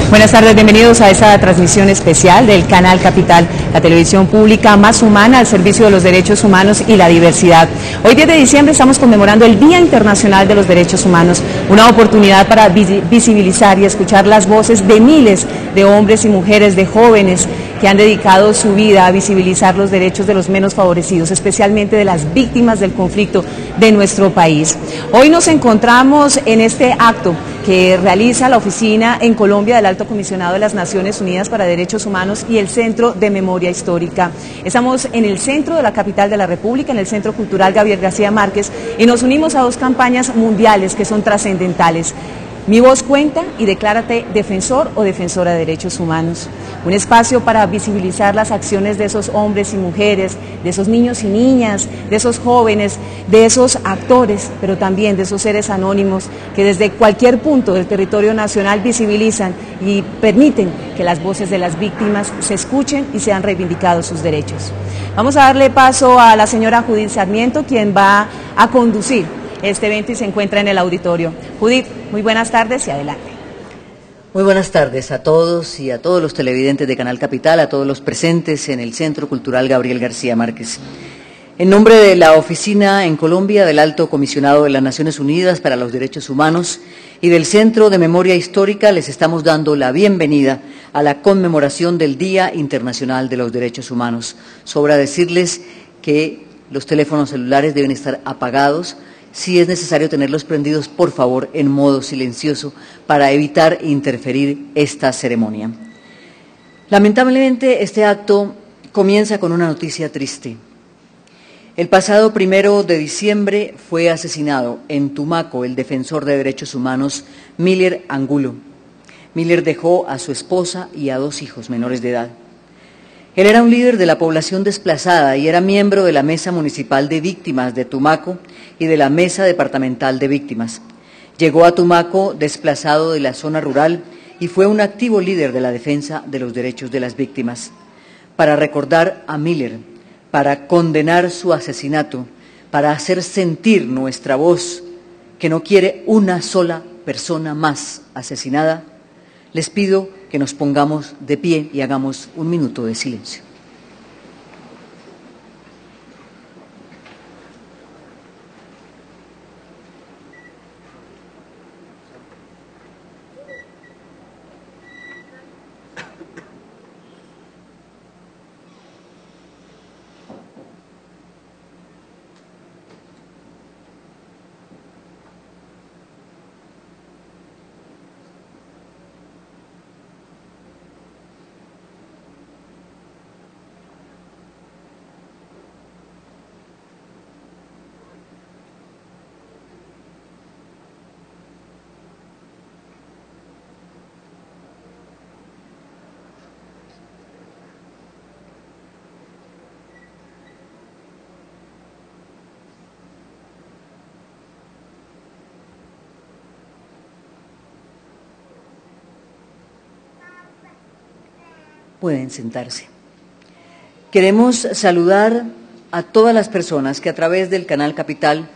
Buenas tardes, bienvenidos a esta transmisión especial del Canal Capital, la televisión pública más humana al servicio de los derechos humanos y la diversidad. Hoy 10 de diciembre estamos conmemorando el Día Internacional de los Derechos Humanos, una oportunidad para visibilizar y escuchar las voces de miles de hombres y mujeres, de jóvenes que han dedicado su vida a visibilizar los derechos de los menos favorecidos, especialmente de las víctimas del conflicto de nuestro país. Hoy nos encontramos en este acto que realiza la oficina en Colombia del Alto Comisionado de las Naciones Unidas para Derechos Humanos y el Centro de Memoria Histórica. Estamos en el centro de la capital de la República, en el Centro Cultural Gabriel García Márquez, y nos unimos a dos campañas mundiales que son trascendentales. Mi voz cuenta y declárate defensor o defensora de derechos humanos. Un espacio para visibilizar las acciones de esos hombres y mujeres, de esos niños y niñas, de esos jóvenes, de esos actores, pero también de esos seres anónimos que desde cualquier punto del territorio nacional visibilizan y permiten que las voces de las víctimas se escuchen y sean reivindicados sus derechos. Vamos a darle paso a la señora Judith Sarmiento, quien va a conducir este evento y se encuentra en el auditorio. Judith, muy buenas tardes y adelante. Muy buenas tardes a todos y a todos los televidentes de Canal Capital, a todos los presentes en el Centro Cultural Gabriel García Márquez. En nombre de la Oficina en Colombia del Alto Comisionado de las Naciones Unidas para los Derechos Humanos y del Centro de Memoria Histórica, les estamos dando la bienvenida a la conmemoración del Día Internacional de los Derechos Humanos. Sobra decirles que los teléfonos celulares deben estar apagados. Si es necesario tenerlos prendidos, por favor, en modo silencioso para evitar interferir esta ceremonia. Lamentablemente, este acto comienza con una noticia triste. El pasado 1 de diciembre fue asesinado en Tumaco el defensor de derechos humanos Miller Angulo. Miller dejó a su esposa y a 2 hijos menores de edad. Él era un líder de la población desplazada y era miembro de la Mesa Municipal de Víctimas de Tumaco y de la Mesa Departamental de Víctimas. Llegó a Tumaco desplazado de la zona rural y fue un activo líder de la defensa de los derechos de las víctimas. Para recordar a Miller, para condenar su asesinato, para hacer sentir nuestra voz que no quiere una sola persona más asesinada, les pido que nos pongamos de pie y hagamos un minuto de silencio. Pueden sentarse. Queremos saludar a todas las personas que a través del Canal Capital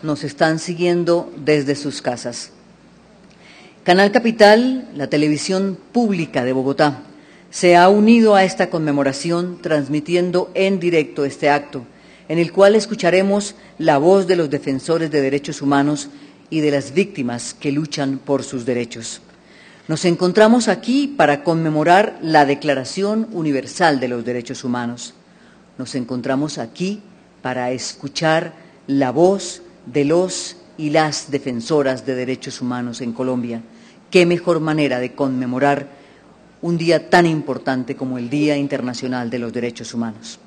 nos están siguiendo desde sus casas. Canal Capital, la televisión pública de Bogotá, se ha unido a esta conmemoración transmitiendo en directo este acto, en el cual escucharemos la voz de los defensores de derechos humanos y de las víctimas que luchan por sus derechos. Nos encontramos aquí para conmemorar la Declaración Universal de los Derechos Humanos. Nos encontramos aquí para escuchar la voz de los y las defensoras de derechos humanos en Colombia. Qué mejor manera de conmemorar un día tan importante como el Día Internacional de los Derechos Humanos.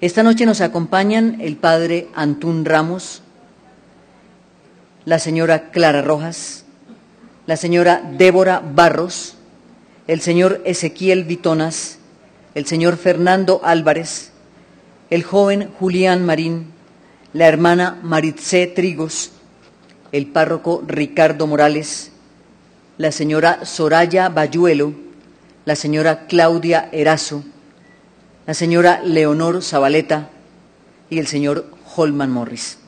Esta noche nos acompañan el padre Antún Ramos, la señora Clara Rojas, la señora Débora Barros, el señor Ezequiel Vitonas, el señor Fernando Álvarez, el joven Julián Marín, la hermana Maritze Trigos, el párroco Ricardo Morales, la señora Soraya Bayuelo, la señora Claudia Erazo, la señora Leonor Zabaleta y el señor Holman Morris.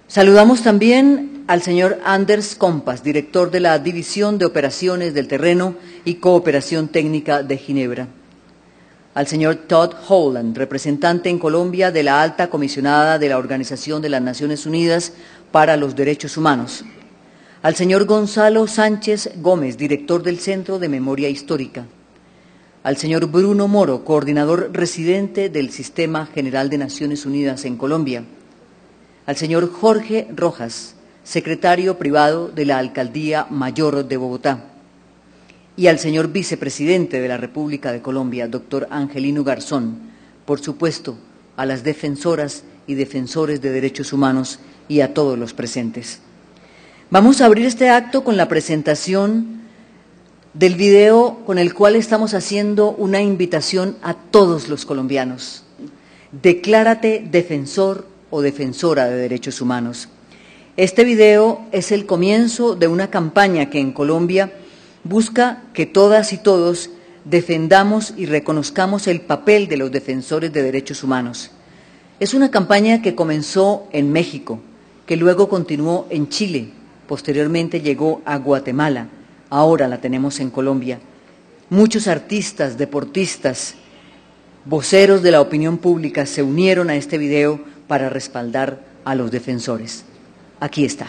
Saludamos también al señor Anders Kompas, director de la División de Operaciones del Terreno y Cooperación Técnica de Ginebra, al señor Todd Howland, representante en Colombia de la Alta Comisionada de la Organización de las Naciones Unidas para los Derechos Humanos, al señor Gonzalo Sánchez Gómez, director del Centro de Memoria Histórica, al señor Bruno Moro, coordinador residente del Sistema General de Naciones Unidas en Colombia, al señor Jorge Rojas, secretario privado de la Alcaldía Mayor de Bogotá, y al señor vicepresidente de la República de Colombia, doctor Angelino Garzón, por supuesto, a las defensoras y defensores de derechos humanos y a todos los presentes. Vamos a abrir este acto con la presentación del video con el cual estamos haciendo una invitación a todos los colombianos. Declárate defensor o defensora de derechos humanos. Este video es el comienzo de una campaña que en Colombia busca que todas y todos defendamos y reconozcamos el papel de los defensores de derechos humanos. Es una campaña que comenzó en México, que luego continuó en Chile, posteriormente llegó a Guatemala, ahora la tenemos en Colombia. Muchos artistas, deportistas, voceros de la opinión pública se unieron a este video para respaldar a los defensores. Aquí está.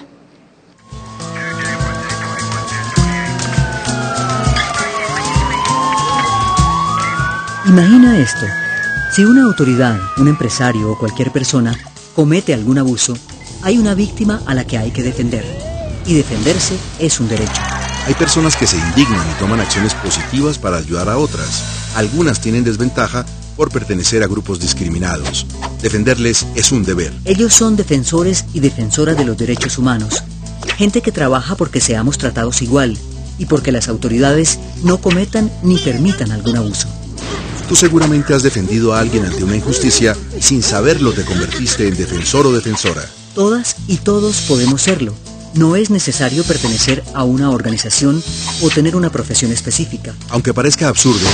Imagina esto. Si una autoridad, un empresario o cualquier persona comete algún abuso, hay una víctima a la que hay que defender. Y defenderse es un derecho. Hay personas que se indignan y toman acciones positivas para ayudar a otras. Algunas tienen desventaja por pertenecer a grupos discriminados. Defenderles es un deber. Ellos son defensores y defensoras de los derechos humanos. Gente que trabaja porque seamos tratados igual y porque las autoridades no cometan ni permitan algún abuso. Tú seguramente has defendido a alguien ante una injusticia y sin saberlo te convertiste en defensor o defensora. Todas y todos podemos serlo. No es necesario pertenecer a una organización o tener una profesión específica. Aunque parezca absurdo,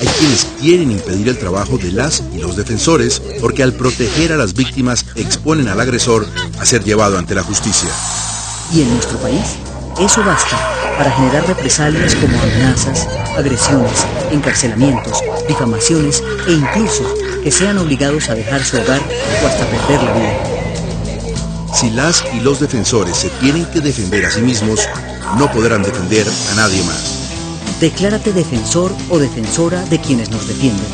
hay quienes quieren impedir el trabajo de las y los defensores porque al proteger a las víctimas exponen al agresor a ser llevado ante la justicia. Y en nuestro país, eso basta para generar represalias como amenazas, agresiones, encarcelamientos, difamaciones e incluso que sean obligados a dejar su hogar o hasta perder la vida. Si las y los defensores se tienen que defender a sí mismos, no podrán defender a nadie más. Declárate defensor o defensora de quienes nos defienden.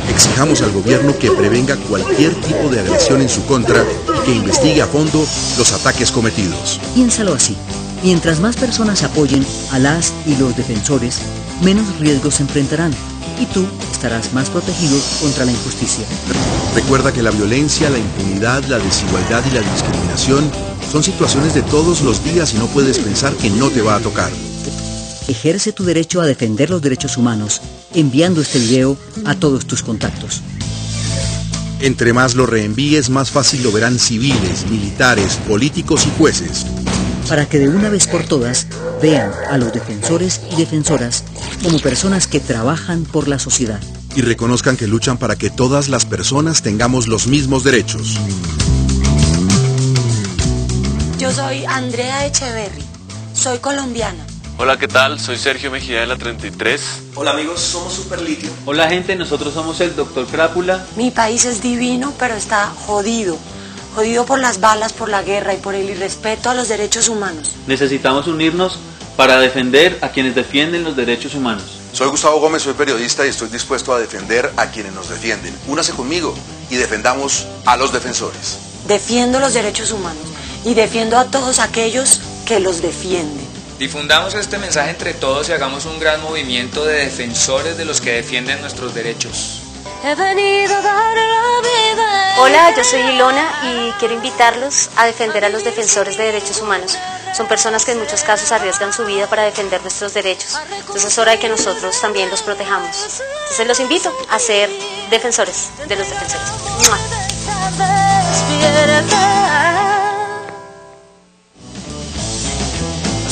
Exijamos al gobierno que prevenga cualquier tipo de agresión en su contra y que investigue a fondo los ataques cometidos. Piénsalo así. Mientras más personas apoyen a las y los defensores, menos riesgos se enfrentarán y tú estarás más protegido contra la injusticia. Recuerda que la violencia, la impunidad, la desigualdad y la discriminación son situaciones de todos los días y no puedes pensar que no te va a tocar. Ejerce tu derecho a defender los derechos humanos enviando este video a todos tus contactos. Entre más lo reenvíes, más fácil lo verán civiles, militares, políticos y jueces. Para que de una vez por todas vean a los defensores y defensoras como personas que trabajan por la sociedad. Y reconozcan que luchan para que todas las personas tengamos los mismos derechos. Yo soy Andrea Echeverry, soy colombiana. Hola, ¿qué tal? Soy Sergio Mejía de la 33. Hola amigos, somos Superlitio. Hola gente, nosotros somos el Dr. Crápula. Mi país es divino, pero está jodido. Jodido por las balas, por la guerra y por el irrespeto a los derechos humanos. Necesitamos unirnos para defender a quienes defienden los derechos humanos. Soy Gustavo Gómez, soy periodista y estoy dispuesto a defender a quienes nos defienden. Únase conmigo y defendamos a los defensores. Defiendo los derechos humanos y defiendo a todos aquellos que los defienden. Difundamos este mensaje entre todos y hagamos un gran movimiento de defensores de los que defienden nuestros derechos. Hola, yo soy Ilona y quiero invitarlos a defender a los defensores de derechos humanos. Son personas que en muchos casos arriesgan su vida para defender nuestros derechos. Entonces es hora de que nosotros también los protejamos. Entonces los invito a ser defensores de los defensores. ¡Mua!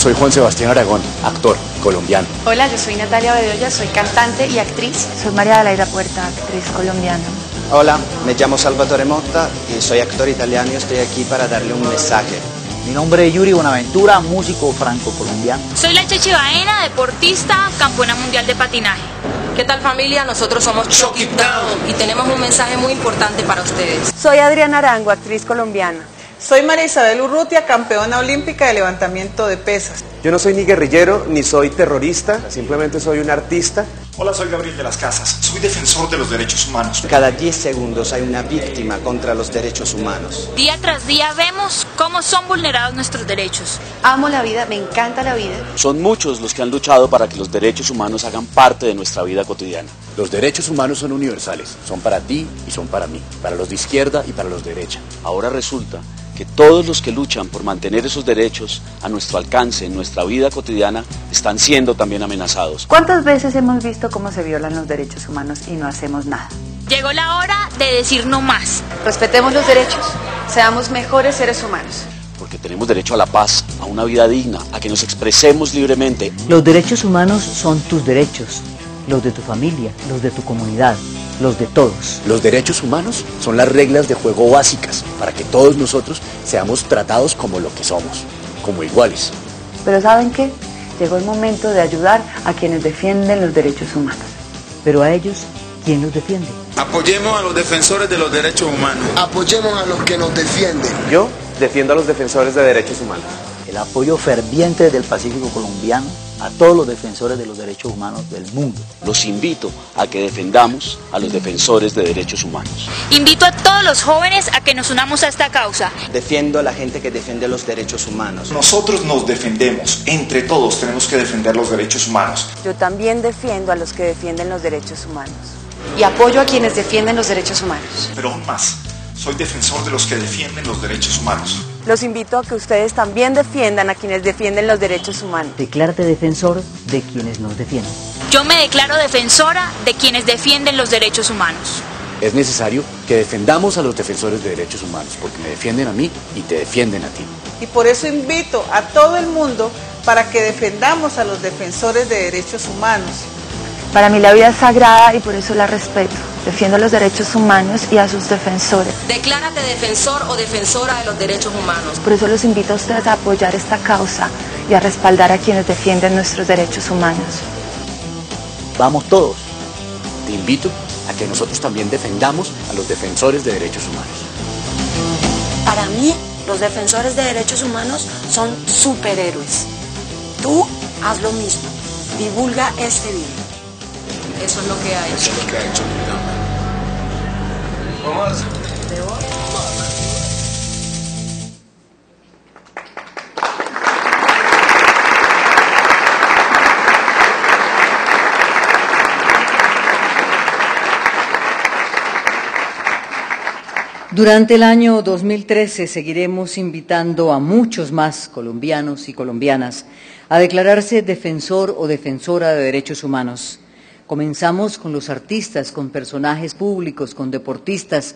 Soy Juan Sebastián Aragón, actor colombiano. Hola, yo soy Natalia Bedoya, soy cantante y actriz. Soy María Adelaida Puerta, actriz colombiana. Hola, me llamo Salvatore Motta y soy actor italiano y estoy aquí para darle un mensaje. Mi nombre es Yuri Bonaventura, músico franco-colombiano. Soy la Cheche Baena, deportista, campeona mundial de patinaje. ¿Qué tal, familia? Nosotros somos Shock It Down y tenemos un mensaje muy importante para ustedes. Soy Adriana Arango, actriz colombiana. Soy María Isabel Urrutia, campeona olímpica de levantamiento de pesas. Yo no soy ni guerrillero, ni soy terrorista, simplemente soy un artista. Hola, soy Gabriel de las Casas, soy defensor de los derechos humanos. Cada 10 segundos hay una víctima contra los derechos humanos. Día tras día vemos cómo son vulnerados nuestros derechos. Amo la vida, me encanta la vida. Son muchos los que han luchado para que los derechos humanos hagan parte de nuestra vida cotidiana. Los derechos humanos son universales, son para ti y son para mí, para los de izquierda y para los de derecha. Ahora resulta que todos los que luchan por mantener esos derechos a nuestro alcance en nuestra vida cotidiana están siendo también amenazados. ¿Cuántas veces hemos visto cómo se violan los derechos humanos y no hacemos nada? Llegó la hora de decir no más. Respetemos los derechos, seamos mejores seres humanos. Porque tenemos derecho a la paz, a una vida digna, a que nos expresemos libremente. Los derechos humanos son tus derechos, los de tu familia, los de tu comunidad, los de todos. Los derechos humanos son las reglas de juego básicas para que todos nosotros seamos tratados como lo que somos, como iguales. Pero ¿saben qué? Llegó el momento de ayudar a quienes defienden los derechos humanos. Pero a ellos, ¿quién los defiende? Apoyemos a los defensores de los derechos humanos. Apoyemos a los que nos defienden. Yo defiendo a los defensores de derechos humanos. El apoyo ferviente del Pacífico colombiano a todos los defensores de los derechos humanos del mundo. Los invito a que defendamos a los defensores de derechos humanos. Invito a todos los jóvenes a que nos unamos a esta causa. Defiendo a la gente que defiende los derechos humanos. Nosotros nos defendemos, entre todos tenemos que defender los derechos humanos. Yo también defiendo a los que defienden los derechos humanos. Y apoyo a quienes defienden los derechos humanos. Pero aún más, soy defensor de los que defienden los derechos humanos. Los invito a que ustedes también defiendan a quienes defienden los derechos humanos. Declárate defensor de quienes nos defienden. Yo me declaro defensora de quienes defienden los derechos humanos. Es necesario que defendamos a los defensores de derechos humanos, porque me defienden a mí y te defienden a ti. Y por eso invito a todo el mundo para que defendamos a los defensores de derechos humanos. Para mí la vida es sagrada y por eso la respeto. Defiendo los derechos humanos y a sus defensores. Declárate defensor o defensora de los derechos humanos. Por eso los invito a ustedes a apoyar esta causa y a respaldar a quienes defienden nuestros derechos humanos. Vamos todos. Te invito a que nosotros también defendamos a los defensores de derechos humanos. Para mí, los defensores de derechos humanos son superhéroes. Tú haz lo mismo. Divulga este video. Eso es lo que ha hecho. Vamos. Durante el año 2013 seguiremos invitando a muchos más colombianos y colombianas a declararse defensor o defensora de derechos humanos. Comenzamos con los artistas, con personajes públicos, con deportistas,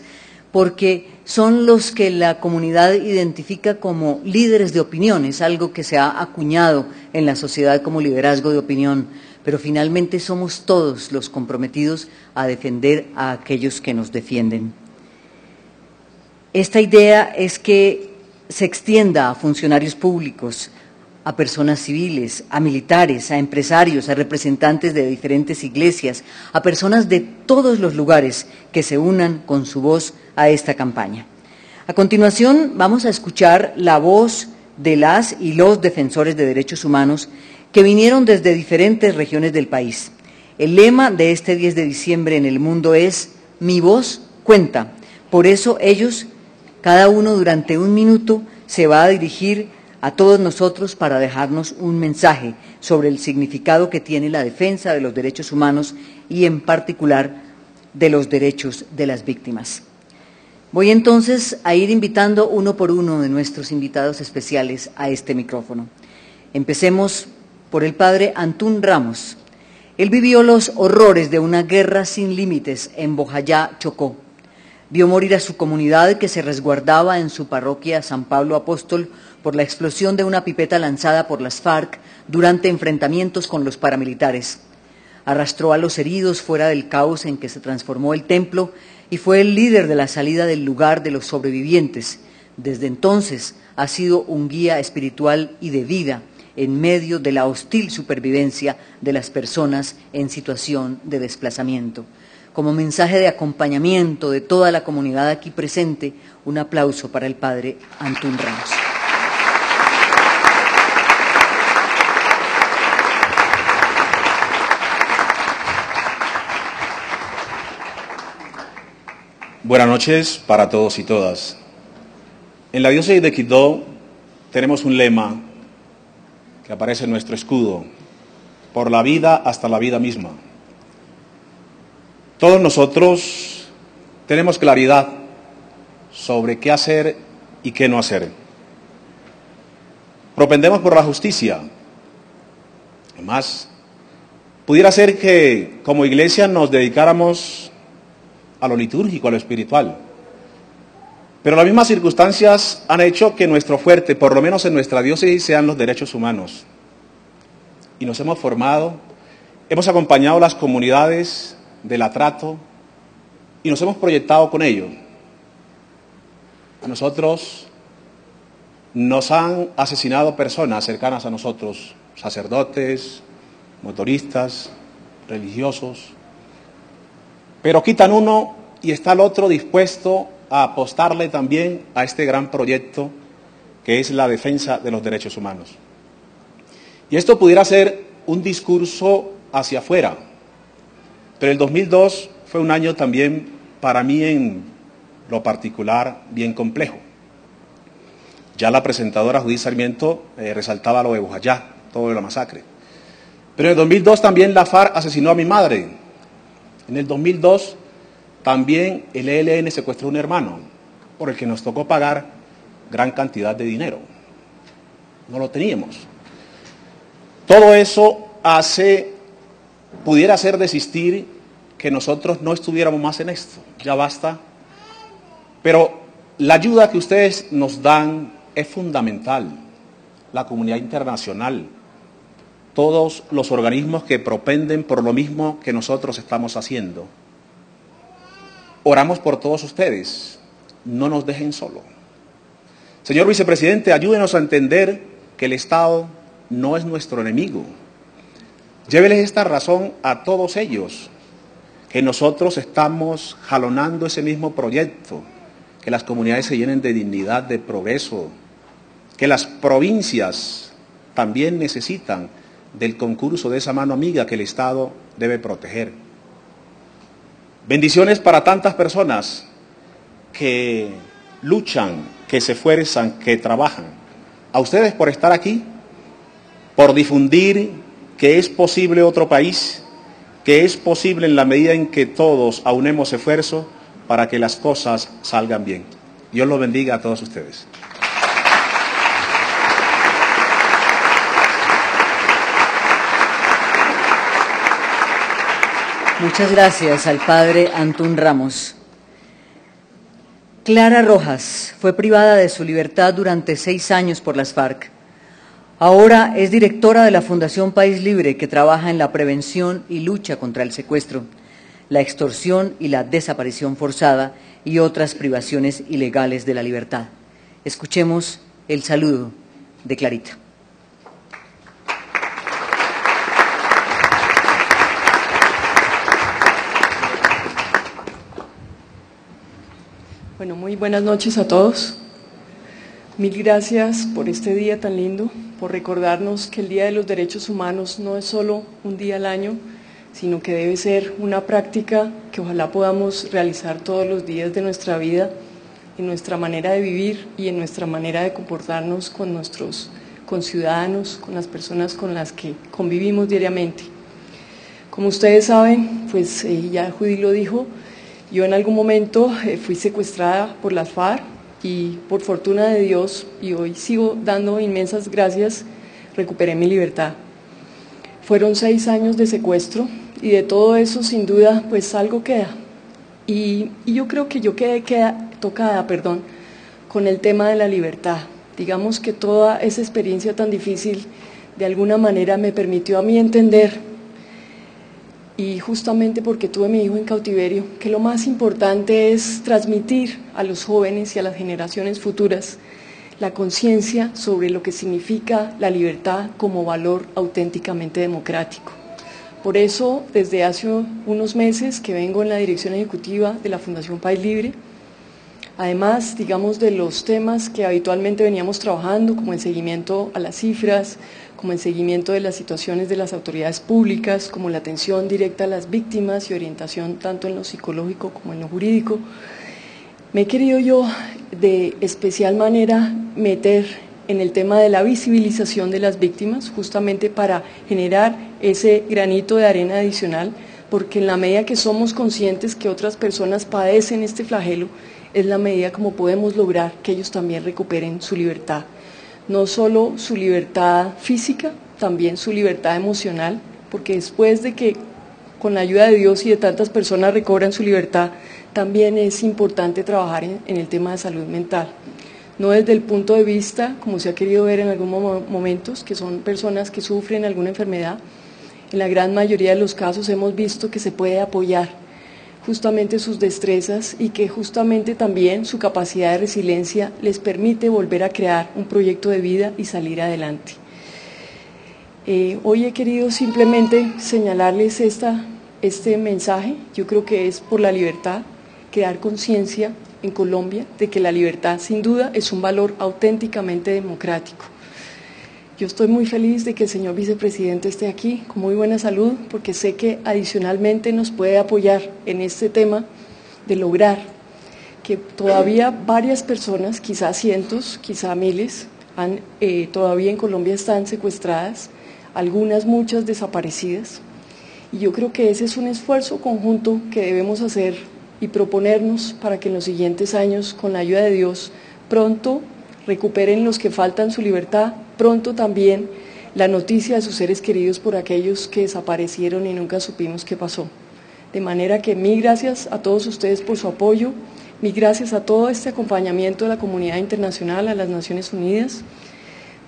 porque son los que la comunidad identifica como líderes de opinión, es algo que se ha acuñado en la sociedad como liderazgo de opinión, pero finalmente somos todos los comprometidos a defender a aquellos que nos defienden. Esta idea es que se extienda a funcionarios públicos, a personas civiles, a militares, a empresarios, a representantes de diferentes iglesias, a personas de todos los lugares que se unan con su voz a esta campaña. A continuación vamos a escuchar la voz de las y los defensores de derechos humanos que vinieron desde diferentes regiones del país. El lema de este 10 de diciembre en el mundo es "Mi voz cuenta". Por eso ellos, cada uno durante un minuto, se va a dirigir a todos nosotros para dejarnos un mensaje sobre el significado que tiene la defensa de los derechos humanos y en particular de los derechos de las víctimas. Voy entonces a ir invitando uno por uno de nuestros invitados especiales a este micrófono. Empecemos por el padre Antún Ramos. Él vivió los horrores de una guerra sin límites en Bojayá, Chocó. Vio morir a su comunidad que se resguardaba en su parroquia San Pablo Apóstol por la explosión de una pipeta lanzada por las FARC durante enfrentamientos con los paramilitares. Arrastró a los heridos fuera del caos en que se transformó el templo y fue el líder de la salida del lugar de los sobrevivientes, Desde entonces ha sido un guía espiritual y de vida en medio de la hostil supervivencia de las personas en situación de desplazamiento. Como mensaje de acompañamiento de toda la comunidad aquí presente, un aplauso para el Padre Antún Ramos. Buenas noches para todos y todas. En la diócesis de Quibdó tenemos un lema que aparece en nuestro escudo: por la vida hasta la vida misma. Todos nosotros tenemos claridad sobre qué hacer y qué no hacer. Propendemos por la justicia. Además, pudiera ser que como iglesia nos dedicáramos a lo litúrgico, a lo espiritual. Pero las mismas circunstancias han hecho que nuestro fuerte, por lo menos en nuestra diócesis, sean los derechos humanos. Y nos hemos formado, hemos acompañado a las comunidades del atrato y nos hemos proyectado con ello. A nosotros nos han asesinado personas cercanas a nosotros, sacerdotes, motoristas, religiosos, pero quitan uno y está el otro dispuesto a apostarle también a este gran proyecto que es la defensa de los derechos humanos. Y esto pudiera ser un discurso hacia afuera, pero el 2002 fue un año también para mí en lo particular bien complejo. Ya la presentadora Judith Sarmiento resaltaba lo de Bojayá, todo de la masacre. Pero en el 2002 también la FARC asesinó a mi madre. En el 2002 también el ELN secuestró a un hermano por el que nos tocó pagar gran cantidad de dinero. No lo teníamos. Todo eso pudiera hacer desistir que nosotros no estuviéramos más en esto. Ya basta. Pero la ayuda que ustedes nos dan es fundamental. La comunidad internacional, todos los organismos que propenden por lo mismo que nosotros estamos haciendo. Oramos por todos ustedes, no nos dejen solo. Señor Vicepresidente, ayúdenos a entender que el Estado no es nuestro enemigo. Lléveles esta razón a todos ellos, que nosotros estamos jalonando ese mismo proyecto, que las comunidades se llenen de dignidad, de progreso, que las provincias también necesitan del concurso de esa mano amiga que el Estado debe proteger. Bendiciones para tantas personas que luchan, que se esfuerzan, que trabajan. A ustedes por estar aquí, por difundir que es posible otro país, que es posible en la medida en que todos aunemos esfuerzo para que las cosas salgan bien. Dios los bendiga a todos ustedes. Muchas gracias al Padre Antún Ramos. Clara Rojas fue privada de su libertad durante 6 años por las FARC. Ahora es directora de la Fundación País Libre, que trabaja en la prevención y lucha contra el secuestro, la extorsión y la desaparición forzada y otras privaciones ilegales de la libertad. Escuchemos el saludo de Clarita. Bueno, muy buenas noches a todos. Mil gracias por este día tan lindo, por recordarnos que el Día de los Derechos Humanos no es solo un día al año, sino que debe ser una práctica que ojalá podamos realizar todos los días de nuestra vida, en nuestra manera de vivir y en nuestra manera de comportarnos con nuestros conciudadanos, con las personas con las que convivimos diariamente. Como ustedes saben, pues ya Judy lo dijo, yo en algún momento fui secuestrada por las FARC y por fortuna de Dios, y hoy sigo dando inmensas gracias, recuperé mi libertad. Fueron 6 años de secuestro y de todo eso sin duda pues algo queda. Y yo creo que yo quedé tocada con el tema de la libertad. Digamos que toda esa experiencia tan difícil de alguna manera me permitió a mí entender y justamente porque tuve a mi hijo en cautiverio, que lo más importante es transmitir a los jóvenes y a las generaciones futuras la conciencia sobre lo que significa la libertad como valor auténticamente democrático. Por eso, desde hace unos meses que vengo en la dirección ejecutiva de la Fundación País Libre, además, digamos, de los temas que habitualmente veníamos trabajando, como el seguimiento a las cifras, como el seguimiento de las situaciones de las autoridades públicas, como la atención directa a las víctimas y orientación tanto en lo psicológico como en lo jurídico, me he querido yo de especial manera meter en el tema de la visibilización de las víctimas, justamente para generar ese granito de arena adicional, porque en la medida que somos conscientes que otras personas padecen este flagelo, es la medida como podemos lograr que ellos también recuperen su libertad. No solo su libertad física, también su libertad emocional, porque después de que con la ayuda de Dios y de tantas personas recobran su libertad, también es importante trabajar en el tema de salud mental. No desde el punto de vista, como se ha querido ver en algunos momentos, que son personas que sufren alguna enfermedad. En la gran mayoría de los casos hemos visto que se puede apoyar justamente sus destrezas y que justamente también su capacidad de resiliencia les permite volver a crear un proyecto de vida y salir adelante. Hoy he querido simplemente señalarles este mensaje. Yo creo que es por la libertad, crear conciencia en Colombia de que la libertad sin duda es un valor auténticamente democrático. Yo estoy muy feliz de que el señor vicepresidente esté aquí con muy buena salud, porque sé que adicionalmente nos puede apoyar en este tema de lograr que todavía varias personas, quizá cientos, quizá miles, todavía en Colombia están secuestradas, algunas, muchas desaparecidas. Y yo creo que ese es un esfuerzo conjunto que debemos hacer y proponernos para que en los siguientes años, con la ayuda de Dios, pronto recuperen los que faltan su libertad, pronto también la noticia de sus seres queridos por aquellos que desaparecieron y nunca supimos qué pasó. De manera que mil gracias a todos ustedes por su apoyo, mil gracias a todo este acompañamiento de la comunidad internacional, a las Naciones Unidas,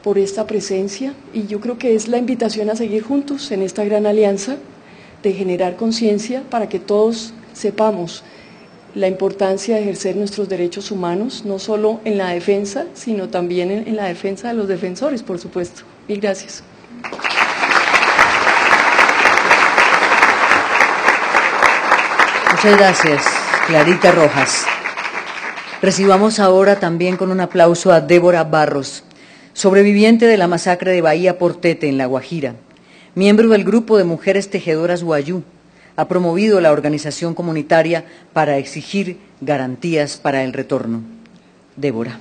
por esta presencia, y yo creo que es la invitación a seguir juntos en esta gran alianza de generar conciencia para que todos sepamos la importancia de ejercer nuestros derechos humanos, no solo en la defensa, sino también en la defensa de los defensores, por supuesto. Mil gracias. Muchas gracias, Clarita Rojas. Recibamos ahora también con un aplauso a Débora Barros, sobreviviente de la masacre de Bahía Portete en La Guajira, miembro del grupo de mujeres tejedoras Guayú. Ha promovido la organización comunitaria para exigir garantías para el retorno. Débora.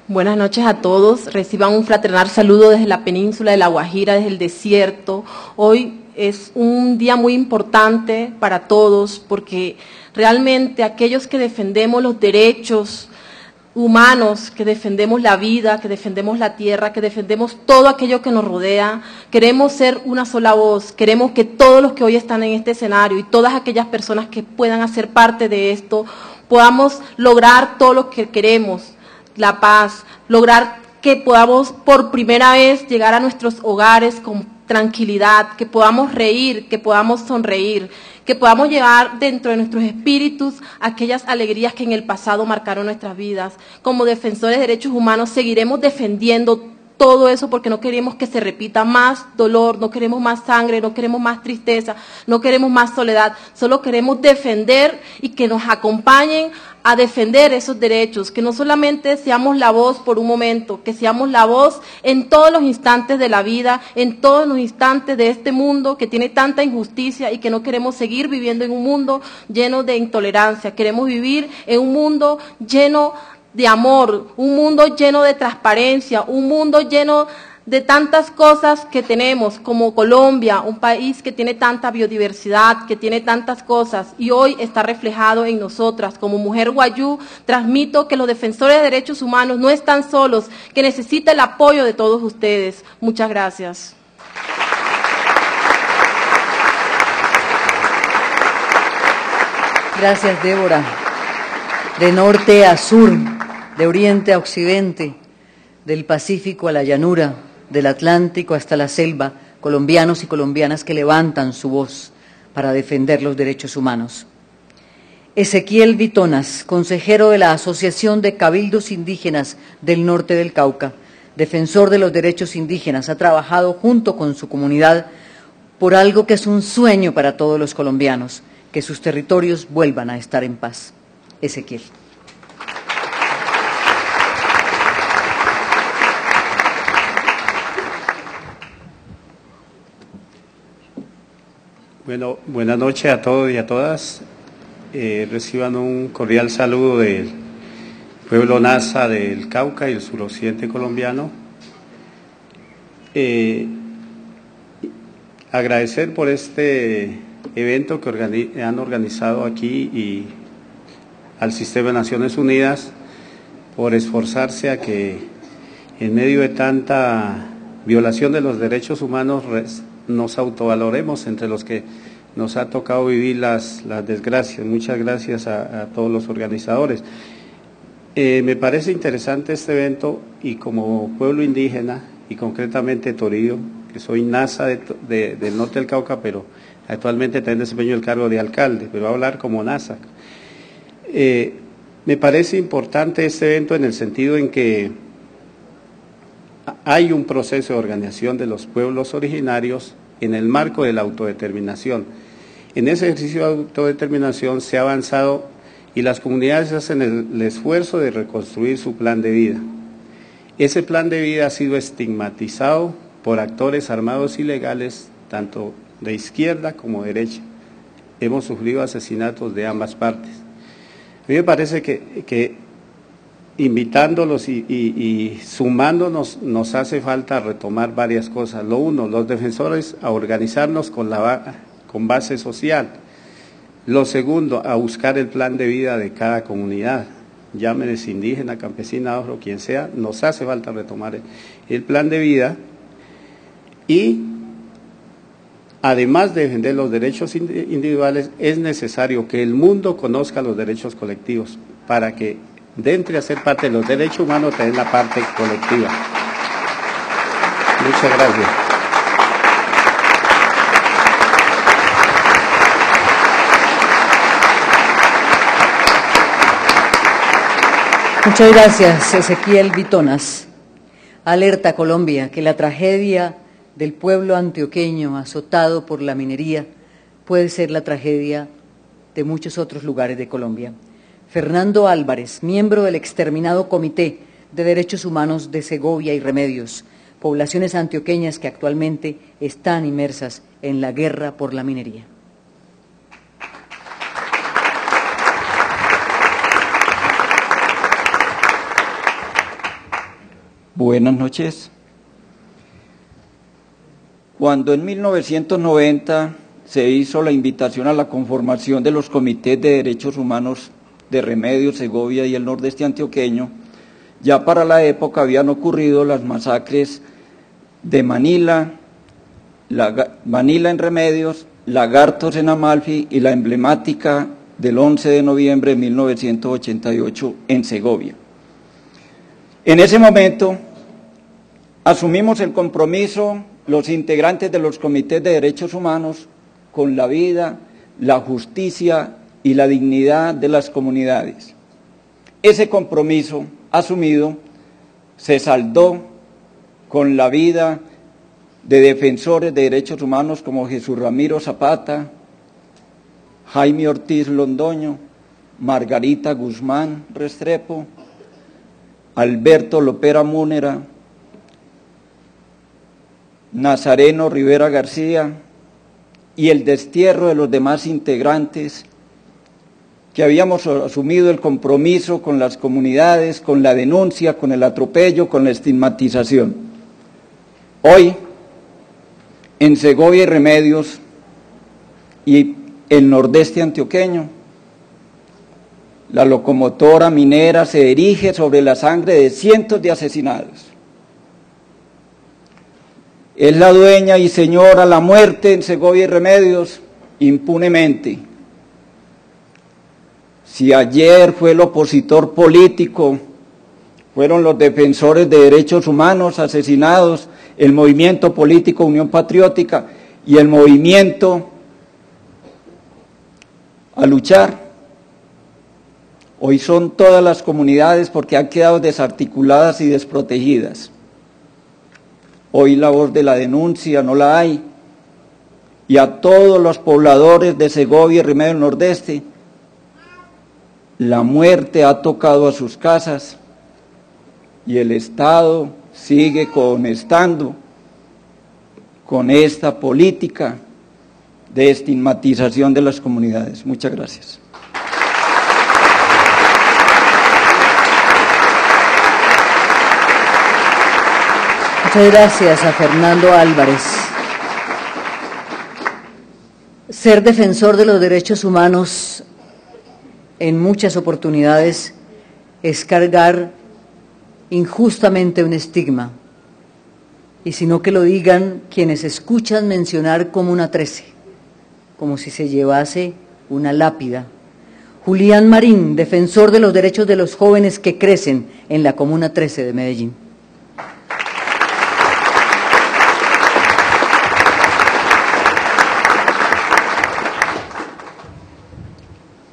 Buenas noches a todos. Reciban un fraternal saludo desde la península de La Guajira, desde el desierto. Hoy es un día muy importante para todos porque realmente aquellos que defendemos los derechos humanos, que defendemos la vida, que defendemos la tierra, que defendemos todo aquello que nos rodea, queremos ser una sola voz, queremos que todos los que hoy están en este escenario y todas aquellas personas que puedan hacer parte de esto, podamos lograr todo lo que queremos, la paz, lograr que podamos por primera vez llegar a nuestros hogares con tranquilidad, que podamos reír, que podamos sonreír, que podamos llevar dentro de nuestros espíritus aquellas alegrías que en el pasado marcaron nuestras vidas. Como defensores de derechos humanos seguiremos defendiendo todo eso porque no queremos que se repita más dolor, no queremos más sangre, no queremos más tristeza, no queremos más soledad, solo queremos defender y que nos acompañen a defender esos derechos, que no solamente seamos la voz por un momento, que seamos la voz en todos los instantes de la vida, en todos los instantes de este mundo que tiene tanta injusticia y que no queremos seguir viviendo en un mundo lleno de intolerancia, queremos vivir en un mundo lleno de amor, un mundo lleno de transparencia, un mundo lleno de tantas cosas que tenemos como Colombia, un país que tiene tanta biodiversidad, que tiene tantas cosas y hoy está reflejado en nosotras. Como mujer guayú, transmito que los defensores de derechos humanos no están solos, que necesita el apoyo de todos ustedes. Muchas gracias. Gracias, Débora. De norte a sur, de oriente a occidente, del Pacífico a la llanura, del Atlántico hasta la selva, colombianos y colombianas que levantan su voz para defender los derechos humanos. Ezequiel Vitonas, consejero de la Asociación de Cabildos Indígenas del Norte del Cauca, defensor de los derechos indígenas, ha trabajado junto con su comunidad por algo que es un sueño para todos los colombianos, que sus territorios vuelvan a estar en paz. Ezequiel. Bueno, buenas noches a todos y a todas. Reciban un cordial saludo del pueblo Nasa del Cauca y el suroccidente colombiano. Agradecer por este evento que han organizado aquí y al Sistema de Naciones Unidas por esforzarse a que en medio de tanta violación de los derechos humanos nos autovaloremos entre los que nos ha tocado vivir las desgracias. Muchas gracias a todos los organizadores. Me parece interesante este evento y como pueblo indígena y concretamente Torío, que soy Nasa del norte del Cauca, pero actualmente también desempeño el cargo de alcalde, pero voy a hablar como Nasa. Me parece importante este evento en el sentido en que hay un proceso de organización de los pueblos originarios en el marco de la autodeterminación. En ese ejercicio de autodeterminación se ha avanzado y las comunidades hacen el esfuerzo de reconstruir su plan de vida. Ese plan de vida ha sido estigmatizado por actores armados ilegales, tanto de izquierda como derecha. Hemos sufrido asesinatos de ambas partes. A mí me parece que invitándolos y sumándonos nos hace falta retomar varias cosas. Lo uno, los defensores a organizarnos con base social. Lo segundo, a buscar el plan de vida de cada comunidad, llámenes indígena, campesina, afro, quien sea, nos hace falta retomar el plan de vida y además de defender los derechos individuales, es necesario que el mundo conozca los derechos colectivos para que dentro de ser parte de los derechos humanos tener la parte colectiva. Muchas gracias. Muchas gracias, Ezequiel Vitonas. Alerta Colombia que la tragedia del pueblo antioqueño azotado por la minería puede ser la tragedia de muchos otros lugares de Colombia. Fernando Álvarez, miembro del exterminado Comité de Derechos Humanos de Segovia y Remedios, poblaciones antioqueñas que actualmente están inmersas en la guerra por la minería. Buenas noches. Cuando en 1990 se hizo la invitación a la conformación de los comités de derechos humanos de Remedios, Segovia y el nordeste antioqueño, ya para la época habían ocurrido las masacres de Manila en Remedios, Lagartos en Amalfi y la emblemática del 11 de noviembre de 1988 en Segovia. En ese momento asumimos el compromiso, los integrantes de los comités de derechos humanos, con la vida, la justicia y la dignidad de las comunidades. Ese compromiso asumido se saldó con la vida de defensores de derechos humanos como Jesús Ramiro Zapata, Jaime Ortiz Londoño, Margarita Guzmán Restrepo, Alberto Lopera Múnera, Nazareno Rivera García y el destierro de los demás integrantes que habíamos asumido el compromiso con las comunidades, con la denuncia, con el atropello, con la estigmatización. Hoy, en Segovia y Remedios y el nordeste antioqueño, la locomotora minera se erige sobre la sangre de cientos de asesinados. Es la dueña y señora la muerte en Segovia y Remedios impunemente. Si ayer fue el opositor político fueron los defensores de derechos humanos asesinados, el movimiento político Unión Patriótica y el movimiento a luchar. Hoy son todas las comunidades porque han quedado desarticuladas y desprotegidas. Hoy la voz de la denuncia no la hay. Y a todos los pobladores de Segovia y Remedio del Nordeste, la muerte ha tocado a sus casas y el Estado sigue conectando con esta política de estigmatización de las comunidades. Muchas gracias. Muchas gracias a Fernando Álvarez. Ser defensor de los derechos humanos en muchas oportunidades es cargar injustamente un estigma, y sino que lo digan quienes escuchan mencionar Comuna 13, como si se llevase una lápida. Julián Marín, defensor de los derechos de los jóvenes que crecen en la Comuna 13 de Medellín.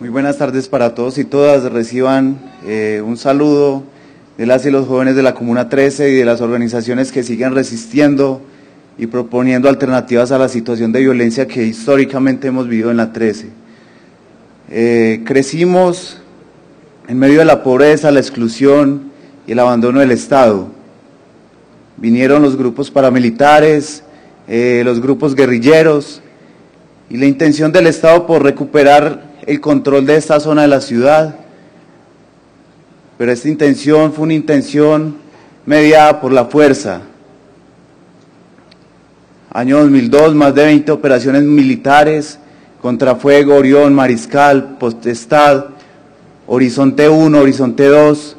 Muy buenas tardes para todos y todas. Reciban un saludo de las y los jóvenes de la Comuna 13 y de las organizaciones que siguen resistiendo y proponiendo alternativas a la situación de violencia que históricamente hemos vivido en la 13. Crecimos en medio de la pobreza, la exclusión y el abandono del Estado. Vinieron los grupos paramilitares, los grupos guerrilleros y la intención del Estado por recuperar el control de esta zona de la ciudad, pero esta intención fue una intención mediada por la fuerza. Año 2002, más de 20 operaciones militares, Contrafuego, Orión, Mariscal, Potestad, Horizonte 1, Horizonte 2,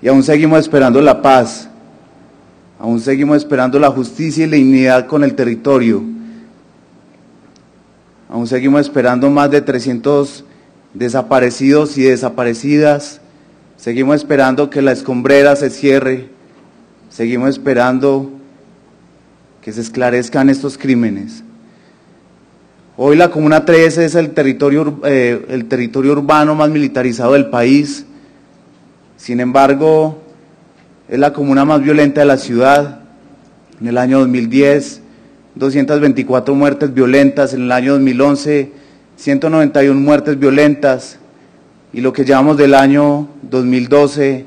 y aún seguimos esperando la paz, aún seguimos esperando la justicia y la dignidad con el territorio. Aún seguimos esperando más de 300 desaparecidos y desaparecidas. Seguimos esperando que la escombrera se cierre. Seguimos esperando que se esclarezcan estos crímenes. Hoy la Comuna 13 es el territorio urbano más militarizado del país. Sin embargo, es la comuna más violenta de la ciudad. En el año 2010, 224 muertes violentas, en el año 2011, 191 muertes violentas, y lo que llevamos del año 2012,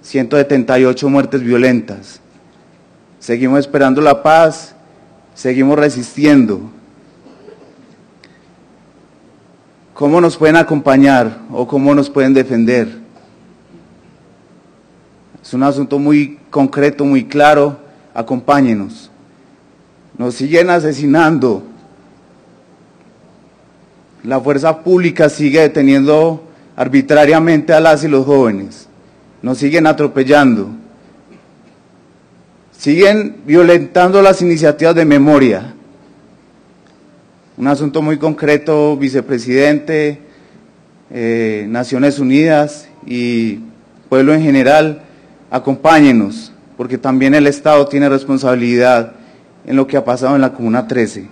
178 muertes violentas. Seguimos esperando la paz, seguimos resistiendo. ¿Cómo nos pueden acompañar o cómo nos pueden defender? Es un asunto muy concreto, muy claro. Acompáñenos. Nos siguen asesinando. La fuerza pública sigue deteniendo arbitrariamente a las y los jóvenes. Nos siguen atropellando. Siguen violentando las iniciativas de memoria. Un asunto muy concreto, vicepresidente, Naciones Unidas y pueblo en general, acompáñenos, porque también el Estado tiene responsabilidad en lo que ha pasado en la Comuna 13.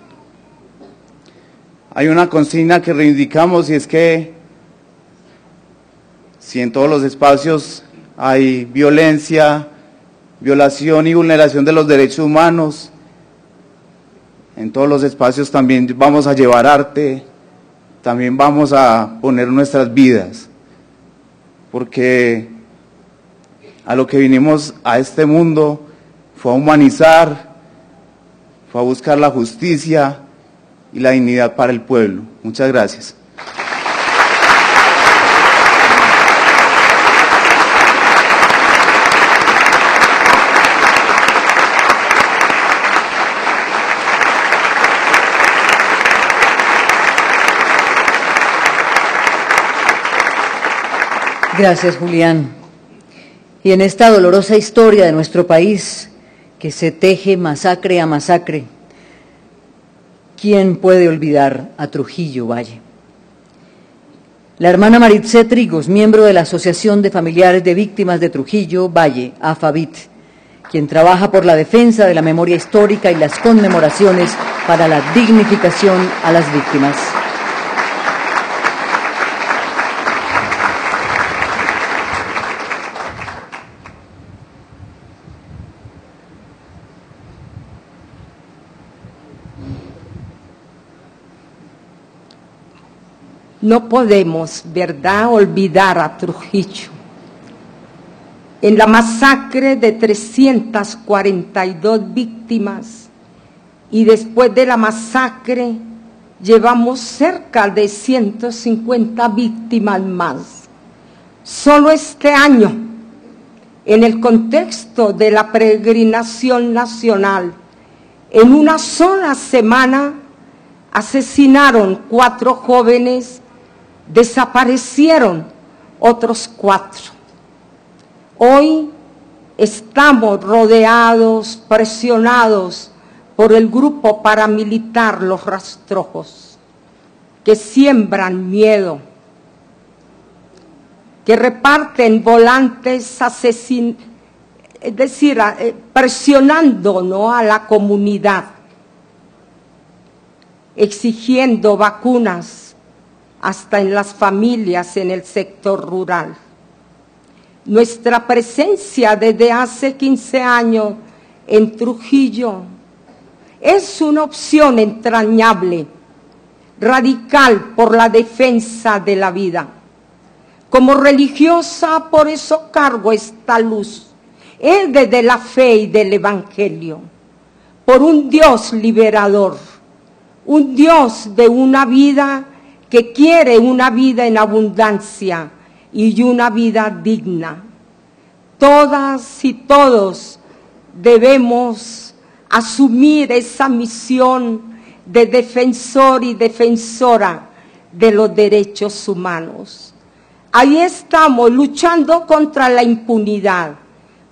Hay una consigna que reivindicamos y es que si en todos los espacios hay violencia, violación y vulneración de los derechos humanos, en todos los espacios también vamos a llevar arte, también vamos a poner nuestras vidas, porque a lo que vinimos a este mundo fue a humanizar, fue a buscar la justicia y la dignidad para el pueblo. Muchas gracias. Gracias, Julián. Y en esta dolorosa historia de nuestro país, que se teje masacre a masacre, ¿quién puede olvidar a Trujillo Valle? La hermana Maritze Trigos, miembro de la Asociación de Familiares de Víctimas de Trujillo Valle, AFAVIT, quien trabaja por la defensa de la memoria histórica y las conmemoraciones para la dignificación a las víctimas. No podemos, ¿verdad?, olvidar a Trujillo. En la masacre de 342 víctimas y después de la masacre llevamos cerca de 150 víctimas más. Solo este año, en el contexto de la peregrinación nacional, en una sola semana asesinaron 4 jóvenes, desaparecieron otros 4. Hoy estamos rodeados, presionados por el grupo paramilitar Los Rastrojos, que siembran miedo, que reparten volantes es decir, presionando, ¿no?, a la comunidad, exigiendo vacunas hasta en las familias en el sector rural. Nuestra presencia desde hace 15 años en Trujillo es una opción entrañable, radical por la defensa de la vida. Como religiosa, por eso cargo esta luz, es desde la fe y del Evangelio, por un Dios liberador, un Dios de una vida que quiere una vida en abundancia y una vida digna. Todas y todos debemos asumir esa misión de defensor y defensora de los derechos humanos. Ahí estamos luchando contra la impunidad,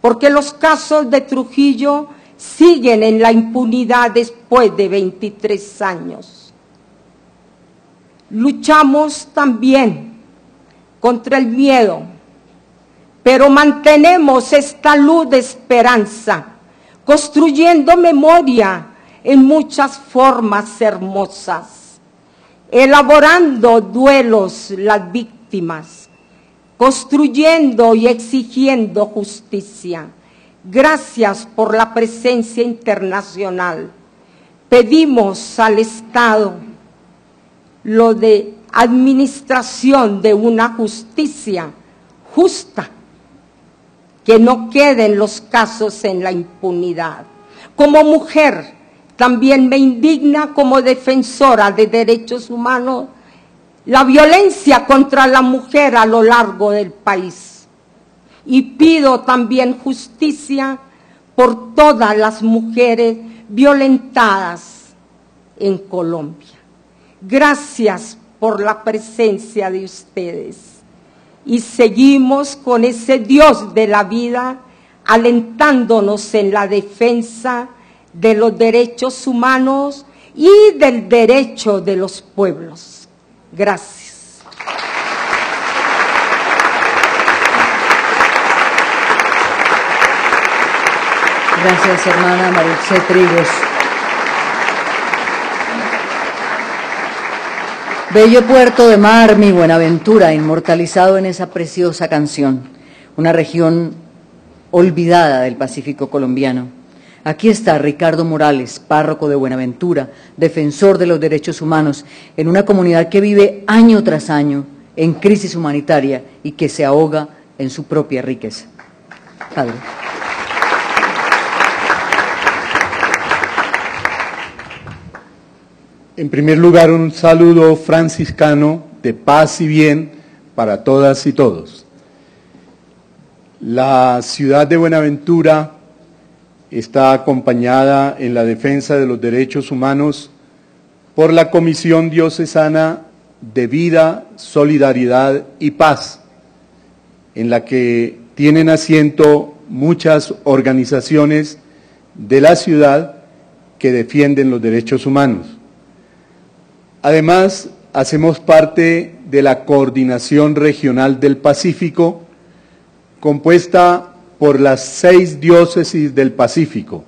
porque los casos de Trujillo siguen en la impunidad después de 23 años. Luchamos también contra el miedo, pero mantenemos esta luz de esperanza, construyendo memoria en muchas formas hermosas, elaborando duelos las víctimas, construyendo y exigiendo justicia. Gracias por la presencia internacional. Pedimos al Estado lo de administración de una justicia justa, que no queden los casos en la impunidad. Como mujer, también me indigna como defensora de derechos humanos la violencia contra la mujer a lo largo del país. Y pido también justicia por todas las mujeres violentadas en Colombia. Gracias por la presencia de ustedes. Y seguimos con ese Dios de la vida, alentándonos en la defensa de los derechos humanos y del derecho de los pueblos. Gracias. Gracias, hermana Maritze Trigos. Bello puerto de mar, mi Buenaventura, inmortalizado en esa preciosa canción, una región olvidada del Pacífico colombiano. Aquí está Ricardo Morales, párroco de Buenaventura, defensor de los derechos humanos, en una comunidad que vive año tras año en crisis humanitaria y que se ahoga en su propia riqueza. Padre. En primer lugar, un saludo franciscano de paz y bien para todas y todos. La ciudad de Buenaventura está acompañada en la defensa de los derechos humanos por la Comisión Diocesana de Vida, Solidaridad y Paz, en la que tienen asiento muchas organizaciones de la ciudad que defienden los derechos humanos. Además, hacemos parte de la Coordinación Regional del Pacífico, compuesta por las 6 diócesis del Pacífico.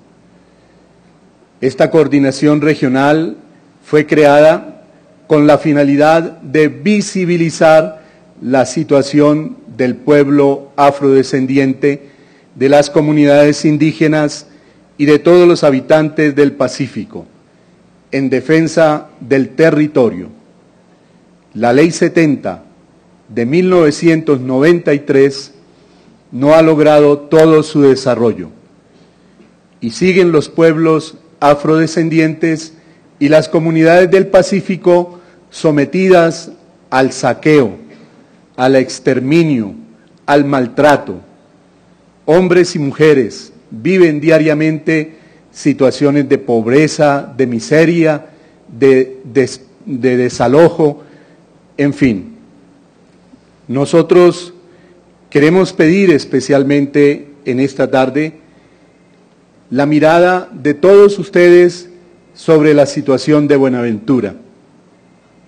Esta coordinación regional fue creada con la finalidad de visibilizar la situación del pueblo afrodescendiente, de las comunidades indígenas y de todos los habitantes del Pacífico, en defensa del territorio. La Ley 70 de 1993 no ha logrado todo su desarrollo y siguen los pueblos afrodescendientes y las comunidades del Pacífico sometidas al saqueo, al exterminio, al maltrato. Hombres y mujeres viven diariamente situaciones de pobreza, de miseria, de desalojo, en fin. Nosotros queremos pedir especialmente en esta tarde la mirada de todos ustedes sobre la situación de Buenaventura.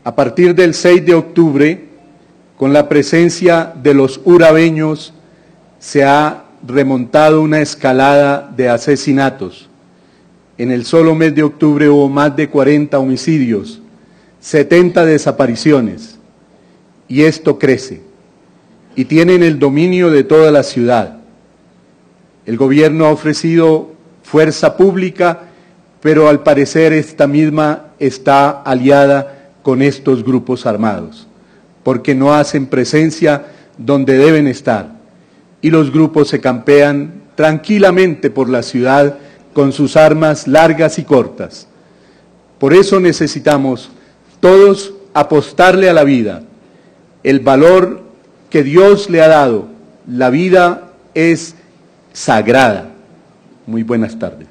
A partir del 6 de octubre, con la presencia de los urabeños, se ha remontado una escalada de asesinatos. En el solo mes de octubre hubo más de 40 homicidios, 70 desapariciones, y esto crece, y tienen el dominio de toda la ciudad. El gobierno ha ofrecido fuerza pública, pero al parecer esta misma está aliada con estos grupos armados, porque no hacen presencia donde deben estar, y los grupos se campean tranquilamente por la ciudad con sus armas largas y cortas. Por eso necesitamos todos apostarle a la vida, el valor que Dios le ha dado. La vida es sagrada. Muy buenas tardes.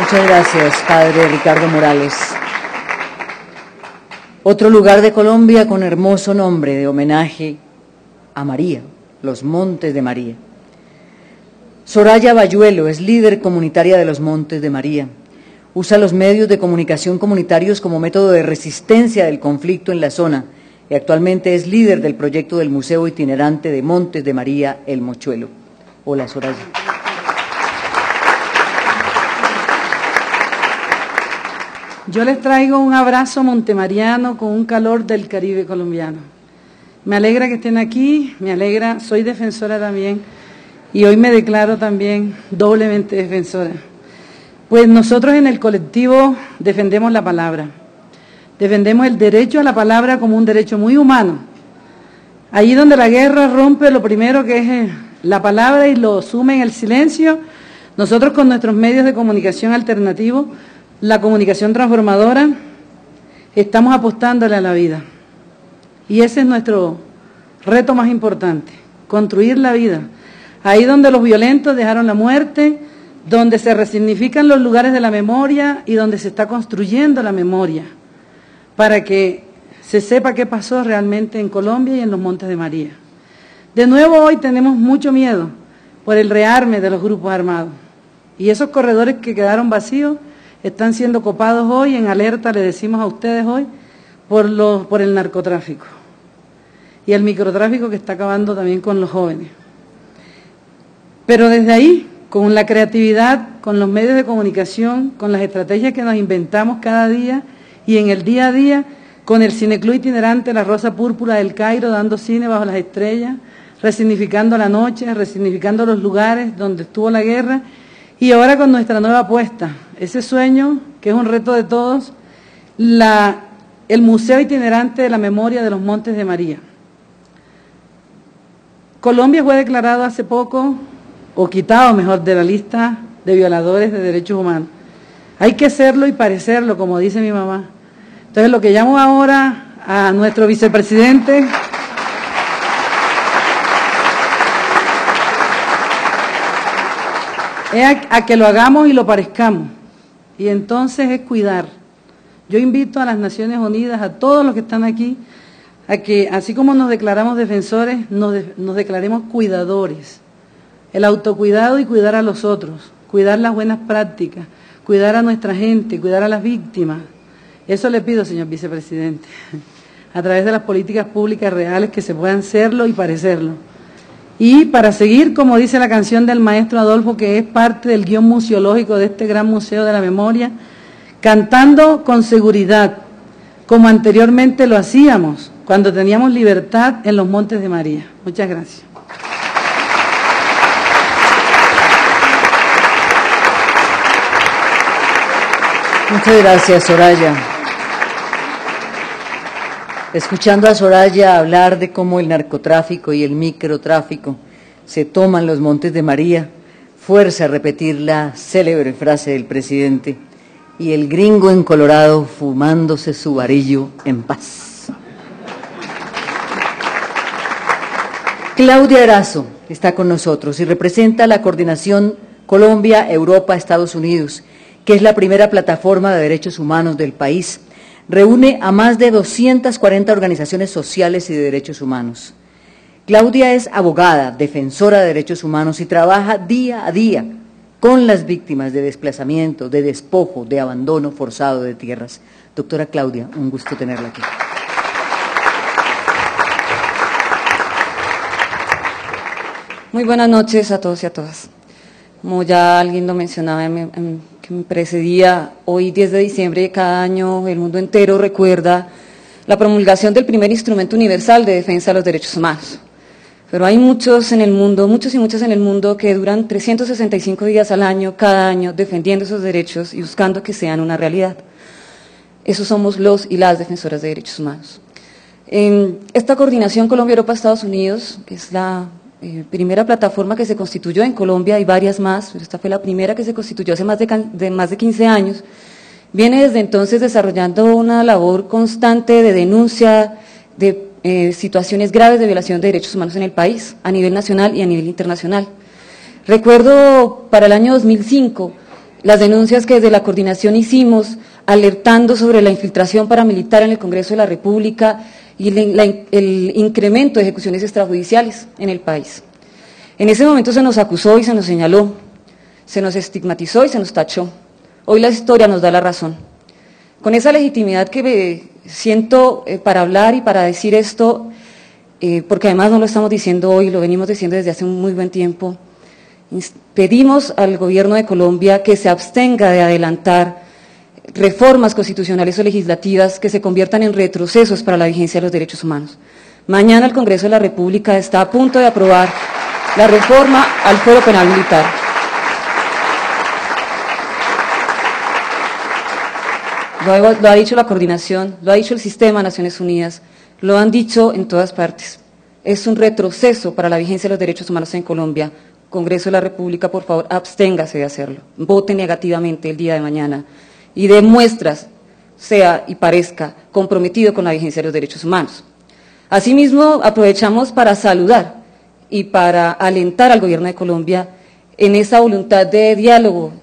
Muchas gracias, Padre Ricardo Morales. Otro lugar de Colombia con hermoso nombre de homenaje a María, los Montes de María. Soraya Bayuelo es líder comunitaria de los Montes de María. Usa los medios de comunicación comunitarios como método de resistencia del conflicto en la zona y actualmente es líder del proyecto del Museo Itinerante de Montes de María, El Mochuelo. Hola, Soraya. Yo les traigo un abrazo montemariano con un calor del Caribe colombiano. Me alegra que estén aquí, me alegra, soy defensora también y hoy me declaro también doblemente defensora. Pues nosotros en el colectivo defendemos la palabra, defendemos el derecho a la palabra como un derecho muy humano. Allí donde la guerra rompe lo primero que es la palabra y lo sume en el silencio, nosotros con nuestros medios de comunicación alternativos, la comunicación transformadora, estamos apostándole a la vida. Y ese es nuestro reto más importante, construir la vida. Ahí donde los violentos dejaron la muerte, donde se resignifican los lugares de la memoria y donde se está construyendo la memoria, para que se sepa qué pasó realmente en Colombia y en los Montes de María. De nuevo hoy tenemos mucho miedo por el rearme de los grupos armados. Y esos corredores que quedaron vacíos están siendo copados hoy, en alerta le decimos a ustedes hoy, por el narcotráfico y el microtráfico que está acabando también con los jóvenes. Pero desde ahí, con la creatividad, con los medios de comunicación, con las estrategias que nos inventamos cada día y en el día a día, con el cineclub itinerante La Rosa Púrpura del Cairo, dando cine bajo las estrellas, resignificando la noche, resignificando los lugares donde estuvo la guerra, y ahora con nuestra nueva apuesta, ese sueño que es un reto de todos, el Museo Itinerante de la Memoria de los Montes de María. Colombia fue declarado hace poco, o quitado mejor, de la lista de violadores de derechos humanos. Hay que serlo y parecerlo, como dice mi mamá. Entonces lo que llamo ahora a nuestro vicepresidente es a que lo hagamos y lo parezcamos. Y entonces es cuidar. Yo invito a las Naciones Unidas, a todos los que están aquí, a que así como nos declaramos defensores, nos declaremos cuidadores. El autocuidado y cuidar a los otros. cuidar las buenas prácticas, cuidar a nuestra gente, cuidar a las víctimas. Eso le pido, señor vicepresidente, a través de las políticas públicas reales que se puedan serlo y parecerlo. Y para seguir, como dice la canción del maestro Adolfo, que es parte del guión museológico de este gran Museo de la Memoria, cantando con seguridad, como anteriormente lo hacíamos, cuando teníamos libertad en los Montes de María. Muchas gracias. Muchas gracias, Soraya. Escuchando a Soraya hablar de cómo el narcotráfico y el microtráfico se toman los Montes de María, fuerza a repetir la célebre frase del presidente: y el gringo en Colorado fumándose su varillo en paz. Claudia Erazo está con nosotros y representa la coordinación Colombia-Europa-Estados Unidos, que es la primera plataforma de derechos humanos del país. Reúne a más de 240 organizaciones sociales y de derechos humanos. Claudia es abogada, defensora de derechos humanos y trabaja día a día con las víctimas de desplazamiento, de despojo, de abandono forzado de tierras. Doctora Claudia, un gusto tenerla aquí. Muy buenas noches a todos y a todas. Como ya alguien lo mencionaba que me precedía, hoy 10 de diciembre de cada año el mundo entero recuerda la promulgación del primer instrumento universal de defensa de los derechos humanos. Pero hay muchos en el mundo, muchos y muchas en el mundo que duran 365 días al año, cada año, defendiendo esos derechos y buscando que sean una realidad. Esos somos los y las defensoras de derechos humanos. Esta coordinación Colombia-Europa-Estados Unidos, que es la primera plataforma que se constituyó en Colombia, hay varias más, pero esta fue la primera que se constituyó hace más de 15 años, viene desde entonces desarrollando una labor constante de denuncia de situaciones graves de violación de derechos humanos en el país, a nivel nacional y a nivel internacional. Recuerdo para el año 2005 las denuncias que desde la coordinación hicimos, alertando sobre la infiltración paramilitar en el Congreso de la República y el incremento de ejecuciones extrajudiciales en el país. En ese momento se nos acusó y se nos señaló, se nos estigmatizó y se nos tachó. Hoy la historia nos da la razón. Con esa legitimidad que me siento para hablar y para decir esto, porque además no lo estamos diciendo hoy, lo venimos diciendo desde hace un muy buen tiempo, pedimos al gobierno de Colombia que se abstenga de adelantar reformas constitucionales o legislativas que se conviertan en retrocesos para la vigencia de los derechos humanos. Mañana el Congreso de la República está a punto de aprobar la reforma al Fuero Penal Militar. Lo ha dicho la coordinación, lo ha dicho el sistema de Naciones Unidas, lo han dicho en todas partes. Es un retroceso para la vigencia de los derechos humanos en Colombia. Congreso de la República, por favor, absténgase de hacerlo. Vote negativamente el día de mañana y dé muestras, sea y parezca comprometido con la vigencia de los derechos humanos. Asimismo, aprovechamos para saludar y para alentar al gobierno de Colombia en esa voluntad de diálogo,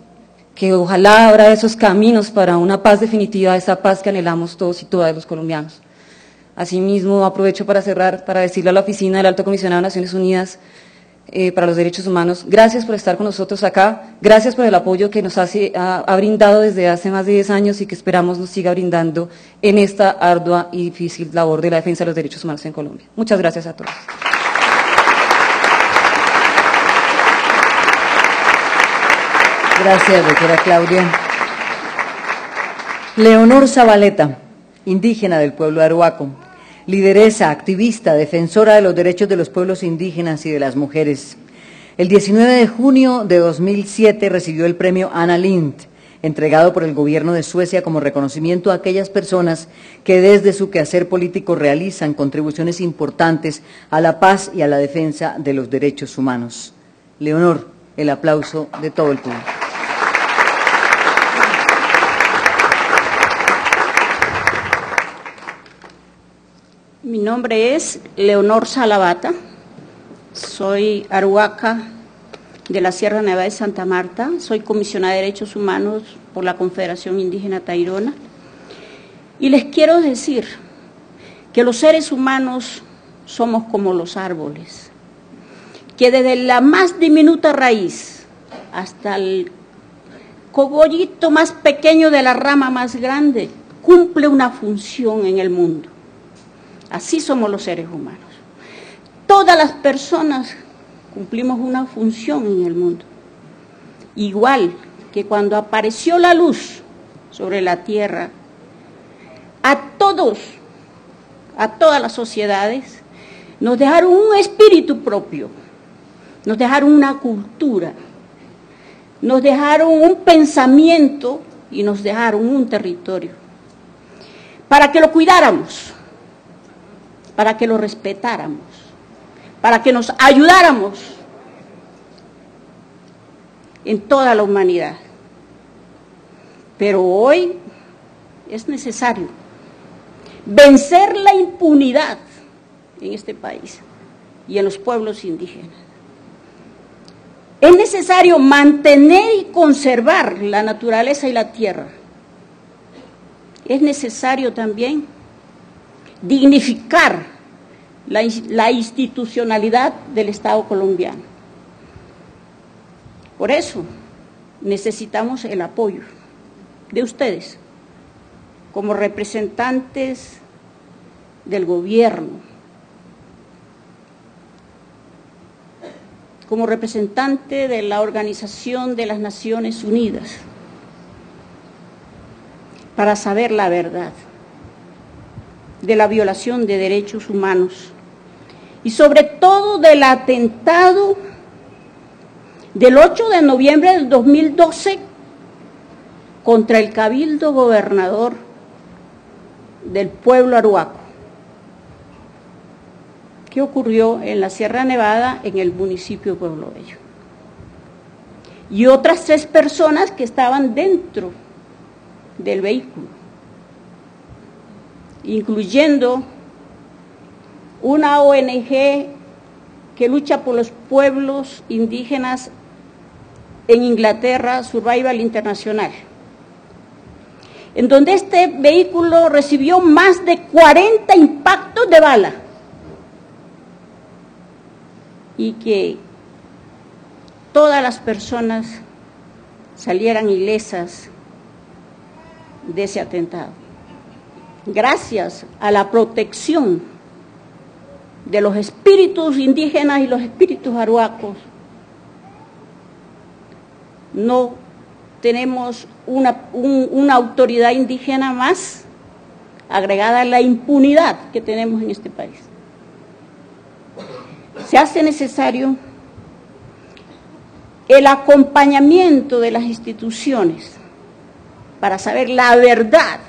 que ojalá abra esos caminos para una paz definitiva, esa paz que anhelamos todos y todas los colombianos. Asimismo, aprovecho para cerrar, para decirle a la Oficina del Alto Comisionado de Naciones Unidas para los Derechos Humanos, gracias por estar con nosotros acá, gracias por el apoyo que nos ha brindado desde hace más de 10 años y que esperamos nos siga brindando en esta ardua y difícil labor de la defensa de los derechos humanos en Colombia. Muchas gracias a todos. Gracias, doctora Claudia. Leonor Zabaleta, indígena del pueblo Arhuaco, lideresa, activista, defensora de los derechos de los pueblos indígenas y de las mujeres. El 19 de junio de 2007 recibió el premio Anna Lindh, entregado por el gobierno de Suecia como reconocimiento a aquellas personas que desde su quehacer político realizan contribuciones importantes a la paz y a la defensa de los derechos humanos. Leonor, el aplauso de todo el público. Mi nombre es Leonor Salabata, soy arhuaca de la Sierra Nevada de Santa Marta, soy comisionada de Derechos Humanos por la Confederación Indígena Tairona y les quiero decir que los seres humanos somos como los árboles, que desde la más diminuta raíz hasta el cogollito más pequeño de la rama más grande, cumple una función en el mundo. Así somos los seres humanos. Todas las personas cumplimos una función en el mundo. Igual que cuando apareció la luz sobre la tierra, a todos, a todas las sociedades, nos dejaron un espíritu propio, nos dejaron una cultura, nos dejaron un pensamiento y nos dejaron un territorio, para que lo cuidáramos, para que lo respetáramos, para que nos ayudáramos en toda la humanidad. Pero hoy es necesario vencer la impunidad en este país y en los pueblos indígenas. Es necesario mantener y conservar la naturaleza y la tierra. Es necesario también dignificar la institucionalidad del Estado colombiano. Por eso necesitamos el apoyo de ustedes como representantes del gobierno, como representante de la Organización de las Naciones Unidas, para saber la verdad de la violación de derechos humanos y sobre todo del atentado del 8 de noviembre del 2012 contra el cabildo gobernador del pueblo arhuaco. ¿Qué ocurrió en la Sierra Nevada, en el municipio de Pueblo Bello? Y otras 3 personas que estaban dentro del vehículo, incluyendo una ONG que lucha por los pueblos indígenas en Inglaterra, Survival International, en donde este vehículo recibió más de 40 impactos de bala y que todas las personas salieran ilesas de ese atentado, gracias a la protección de los espíritus indígenas y los espíritus arhuacos. No tenemos una autoridad indígena más agregada a la impunidad que tenemos en este país. Se hace necesario el acompañamiento de las instituciones para saber la verdad,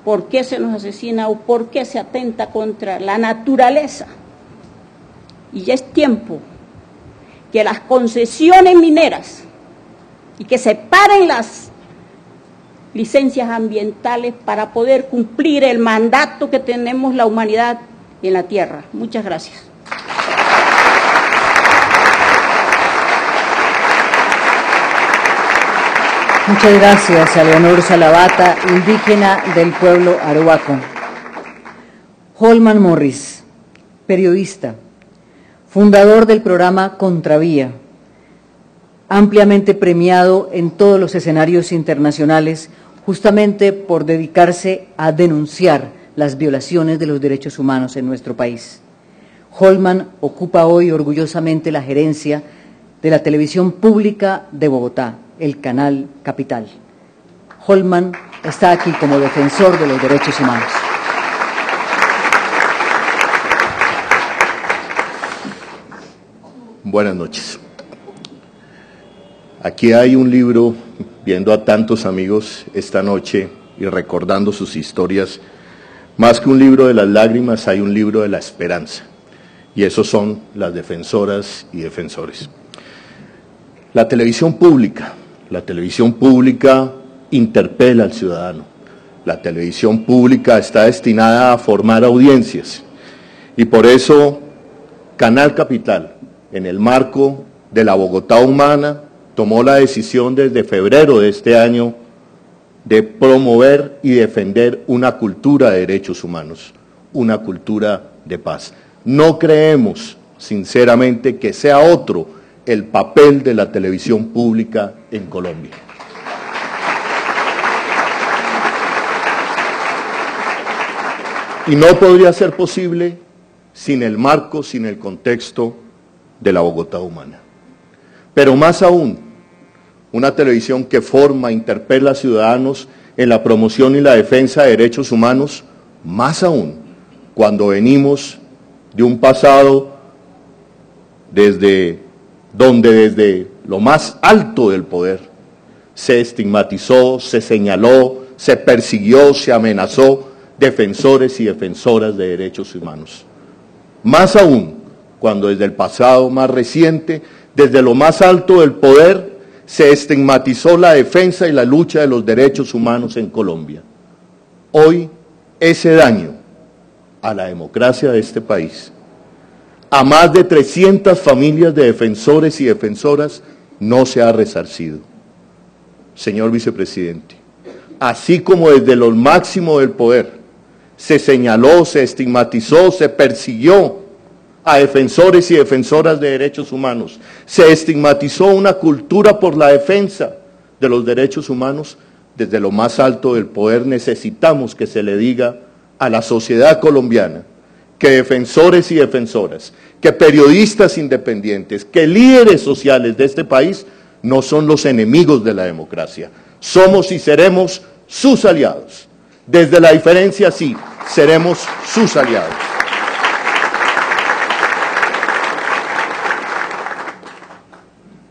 por qué se nos asesina o por qué se atenta contra la naturaleza. Y ya es tiempo que las concesiones mineras y que se paren las licencias ambientales para poder cumplir el mandato que tenemos la humanidad en la tierra. Muchas gracias. Muchas gracias a Leonor Salabata, indígena del pueblo arhuaco. Holman Morris, periodista, fundador del programa Contravía, ampliamente premiado en todos los escenarios internacionales justamente por dedicarse a denunciar las violaciones de los derechos humanos en nuestro país. Holman ocupa hoy orgullosamente la gerencia de la televisión pública de Bogotá, el Canal Capital. Holman está aquí como defensor de los derechos humanos. Buenas noches. Aquí hay un libro, viendo a tantos amigos esta noche y recordando sus historias, más que un libro de las lágrimas, hay un libro de la esperanza. Y esos son las defensoras y defensores. La televisión pública interpela al ciudadano. La televisión pública está destinada a formar audiencias. Y por eso, Canal Capital, en el marco de la Bogotá Humana, tomó la decisión desde febrero de este año de promover y defender una cultura de derechos humanos, una cultura de paz. No creemos, sinceramente, que sea otro el papel de la televisión pública en Colombia. Y no podría ser posible sin el marco, sin el contexto de la Bogotá humana. Pero más aún, una televisión que forma, interpela a ciudadanos en la promoción y la defensa de derechos humanos, más aún cuando venimos de un pasado desde lo más alto del poder se estigmatizó, se señaló, se persiguió, se amenazó defensores y defensoras de derechos humanos. Más aún cuando desde el pasado más reciente, desde lo más alto del poder, se estigmatizó la defensa y la lucha de los derechos humanos en Colombia. Hoy ese daño a la democracia de este país, a más de 300 familias de defensores y defensoras, no se ha resarcido. Señor vicepresidente, así como desde lo máximo del poder se señaló, se estigmatizó, se persiguió a defensores y defensoras de derechos humanos, se estigmatizó una cultura por la defensa de los derechos humanos, desde lo más alto del poder necesitamos que se le diga a la sociedad colombiana que defensores y defensoras, que periodistas independientes, que líderes sociales de este país no son los enemigos de la democracia. Somos y seremos sus aliados. Desde la diferencia, sí, seremos sus aliados.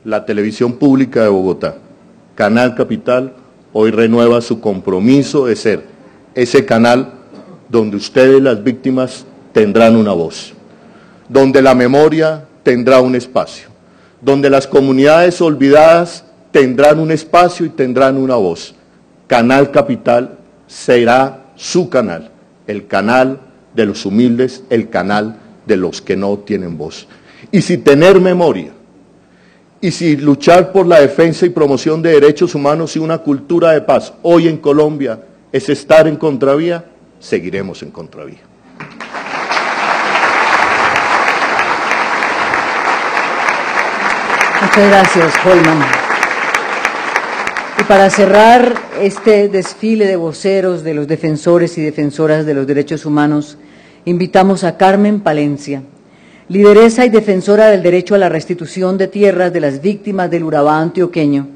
La televisión pública de Bogotá, Canal Capital, hoy renueva su compromiso de ser ese canal donde ustedes, las víctimas, tendrán una voz, donde la memoria tendrá un espacio, donde las comunidades olvidadas tendrán un espacio y tendrán una voz. Canal Capital será su canal, el canal de los humildes, el canal de los que no tienen voz. Y si tener memoria, y si luchar por la defensa y promoción de derechos humanos y una cultura de paz hoy en Colombia es estar en contravía, seguiremos en contravía. Muchas gracias, Holman. Y para cerrar este desfile de voceros de los defensores y defensoras de los derechos humanos, invitamos a Carmen Palencia, lideresa y defensora del derecho a la restitución de tierras de las víctimas del Urabá antioqueño.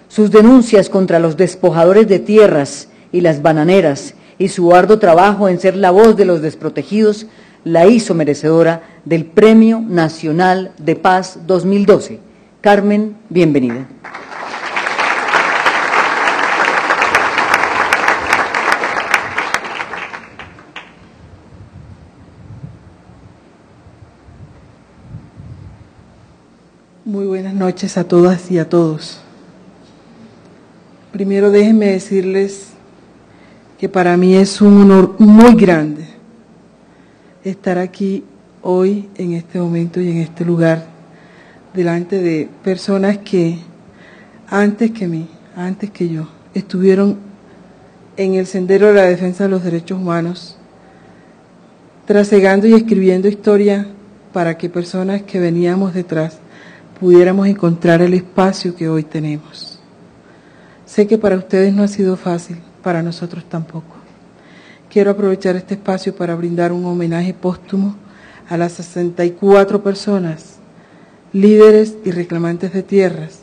Sus denuncias contra los despojadores de tierras y las bananeras y su arduo trabajo en ser la voz de los desprotegidos la hizo merecedora del Premio Nacional de Paz 2012. Carmen, bienvenida. Muy buenas noches a todas y a todos. Primero déjenme decirles que para mí es un honor muy grande estar aquí hoy, en este momento y en este lugar, delante de personas que antes que yo, estuvieron en el sendero de la defensa de los derechos humanos, trasegando y escribiendo historia para que personas que veníamos detrás pudiéramos encontrar el espacio que hoy tenemos. Sé que para ustedes no ha sido fácil, para nosotros tampoco. Quiero aprovechar este espacio para brindar un homenaje póstumo a las 64 personas, líderes y reclamantes de tierras,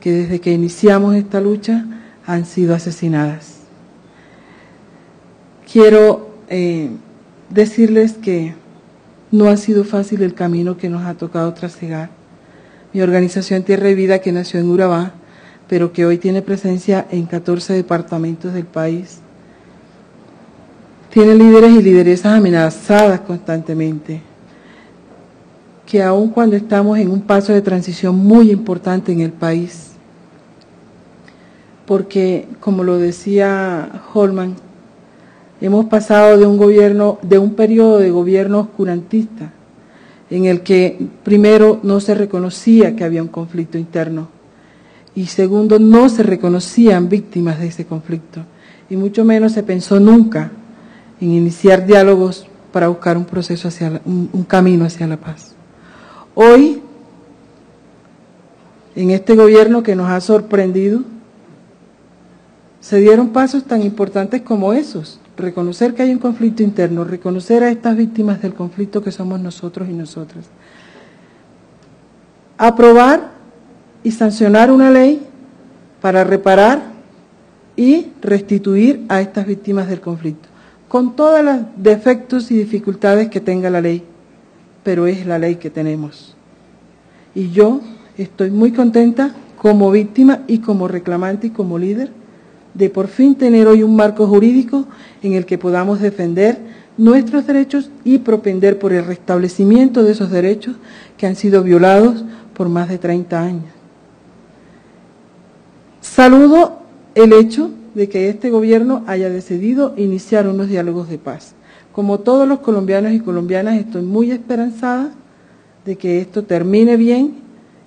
que desde que iniciamos esta lucha han sido asesinadas. Quiero decirles que no ha sido fácil el camino que nos ha tocado trasegar. Mi organización Tierra y Vida, que nació en Urabá, pero que hoy tiene presencia en 14 departamentos del país, tiene líderes y lideresas amenazadas constantemente, que aun cuando estamos en un paso de transición muy importante en el país, porque, como lo decía Holman, hemos pasado de un periodo de gobierno oscurantista, en el que primero no se reconocía que había un conflicto interno y segundo no se reconocían víctimas de ese conflicto y mucho menos se pensó nunca en iniciar diálogos para buscar un proceso un camino hacia la paz. Hoy en este gobierno que nos ha sorprendido, se dieron pasos tan importantes como esos: reconocer que hay un conflicto interno, reconocer a estas víctimas del conflicto que somos nosotros y nosotras, aprobar y sancionar una ley para reparar y restituir a estas víctimas del conflicto, con todos los defectos y dificultades que tenga la ley, pero es la ley que tenemos. Y yo estoy muy contenta como víctima y como reclamante y como líder de por fin tener hoy un marco jurídico en el que podamos defender nuestros derechos y propender por el restablecimiento de esos derechos que han sido violados por más de 30 años. Saludo el hecho de que este gobierno haya decidido iniciar unos diálogos de paz. Como todos los colombianos y colombianas, estoy muy esperanzada de que esto termine bien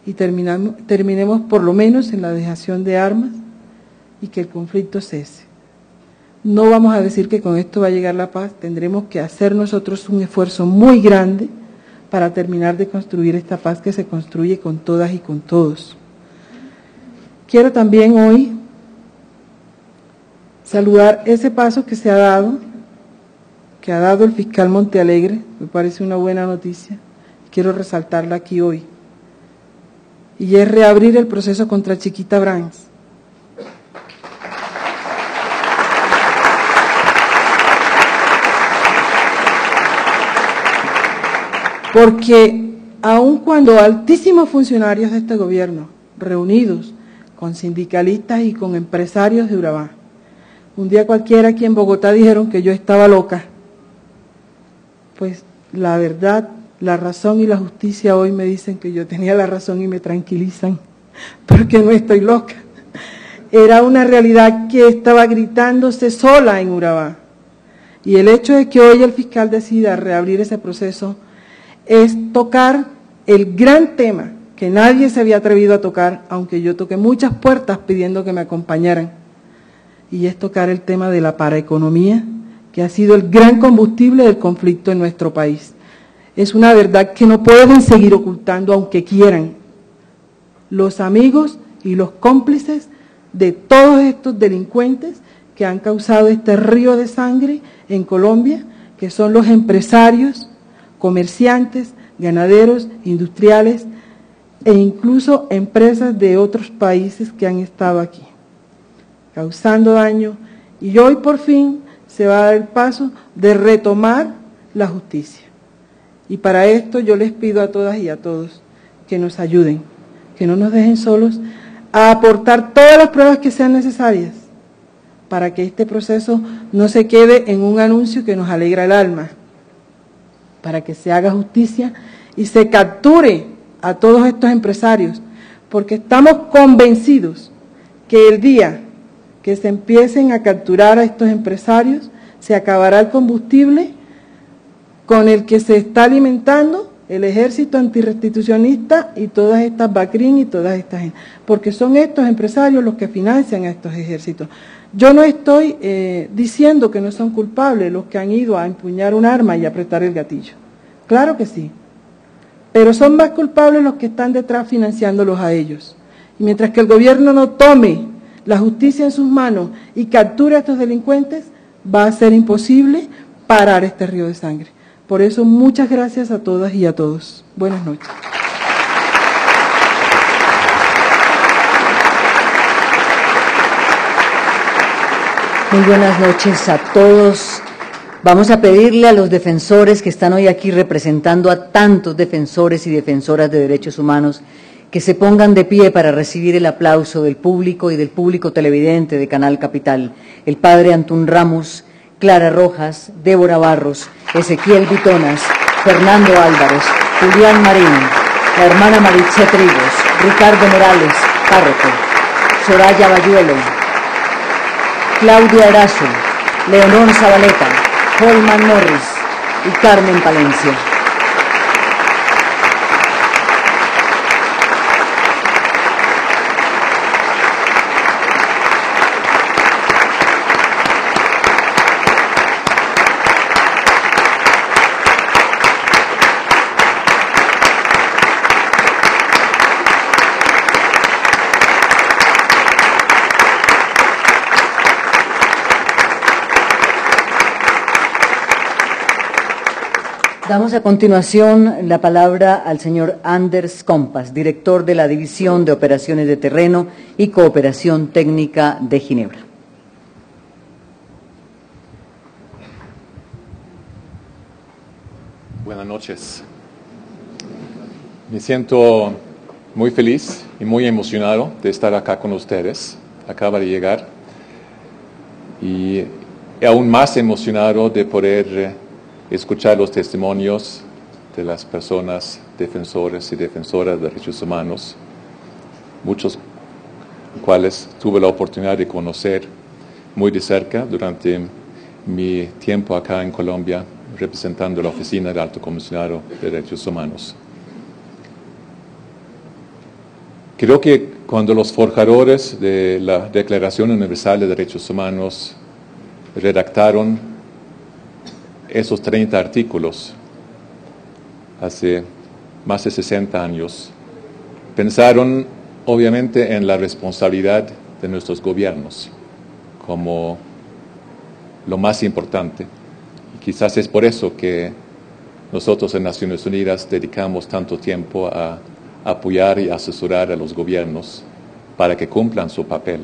y terminemos por lo menos en la dejación de armas y que el conflicto cese. No vamos a decir que con esto va a llegar la paz, tendremos que hacer nosotros un esfuerzo muy grande para terminar de construir esta paz que se construye con todas y con todos. Quiero también hoy saludar ese paso que se ha dado, que ha dado el fiscal Montealegre, me parece una buena noticia, quiero resaltarla aquí hoy, y es reabrir el proceso contra Chiquita Brands. Porque aun cuando altísimos funcionarios de este gobierno, reunidos con sindicalistas y con empresarios de Urabá, un día cualquiera aquí en Bogotá dijeron que yo estaba loca, pues la verdad, la razón y la justicia hoy me dicen que yo tenía la razón y me tranquilizan, porque no estoy loca. Era una realidad que estaba gritándose sola en Urabá. Y el hecho de que hoy el fiscal decida reabrir ese proceso es tocar el gran tema que nadie se había atrevido a tocar, aunque yo toqué muchas puertas pidiendo que me acompañaran, y es tocar el tema de la paraeconomía, que ha sido el gran combustible del conflicto en nuestro país. Es una verdad que no pueden seguir ocultando aunque quieran los amigos y los cómplices de todos estos delincuentes que han causado este río de sangre en Colombia, que son los empresarios, comerciantes, ganaderos, industriales e incluso empresas de otros países que han estado aquí, causando daño. Y hoy por fin se va a dar el paso de retomar la justicia. Y para esto yo les pido a todas y a todos que nos ayuden, que no nos dejen solos, a aportar todas las pruebas que sean necesarias para que este proceso no se quede en un anuncio que nos alegra el alma, para que se haga justicia y se capture a todos estos empresarios, porque estamos convencidos que el día que se empiecen a capturar a estos empresarios, se acabará el combustible con el que se está alimentando el ejército antirrestitucionista y todas estas BACRIM y todas estas gente, porque son estos empresarios los que financian a estos ejércitos. Yo no estoy diciendo que no son culpables los que han ido a empuñar un arma y apretar el gatillo. Claro que sí. Pero son más culpables los que están detrás financiándolos a ellos. Y mientras que el gobierno no tome la justicia en sus manos y capture a estos delincuentes, va a ser imposible parar este río de sangre. Por eso, muchas gracias a todas y a todos. Buenas noches. Muy buenas noches a todos. Vamos a pedirle a los defensores que están hoy aquí representando a tantos defensores y defensoras de derechos humanos que se pongan de pie para recibir el aplauso del público y del público televidente de Canal Capital. El padre Antún Ramos, Clara Rojas, Débora Barros, Ezequiel Vitonas, Fernando Álvarez, Julián Marín, la hermana Maritze Trigos, Ricardo Morales, párroco, Soraya Bayuelo, Claudia Erazo, Leonor Zabaleta, Holman Morris y Carmen Palencia. Damos a continuación la palabra al señor Anders Kompas, director de la División de Operaciones de Terreno y Cooperación Técnica de Ginebra. Buenas noches. Me siento muy feliz y muy emocionado de estar acá con ustedes. Acaba de llegar. Y aún más emocionado de poder escuchar los testimonios de las personas defensores y defensoras de derechos humanos, muchos cuales tuve la oportunidad de conocer muy de cerca durante mi tiempo acá en Colombia, representando la Oficina del Alto Comisionado de Derechos Humanos. Creo que cuando los forjadores de la Declaración Universal de Derechos Humanos redactaron esos 30 artículos hace más de 60 años, pensaron obviamente en la responsabilidad de nuestros gobiernos como lo más importante. Y quizás es por eso que nosotros en Naciones Unidas dedicamos tanto tiempo a apoyar y asesorar a los gobiernos para que cumplan su papel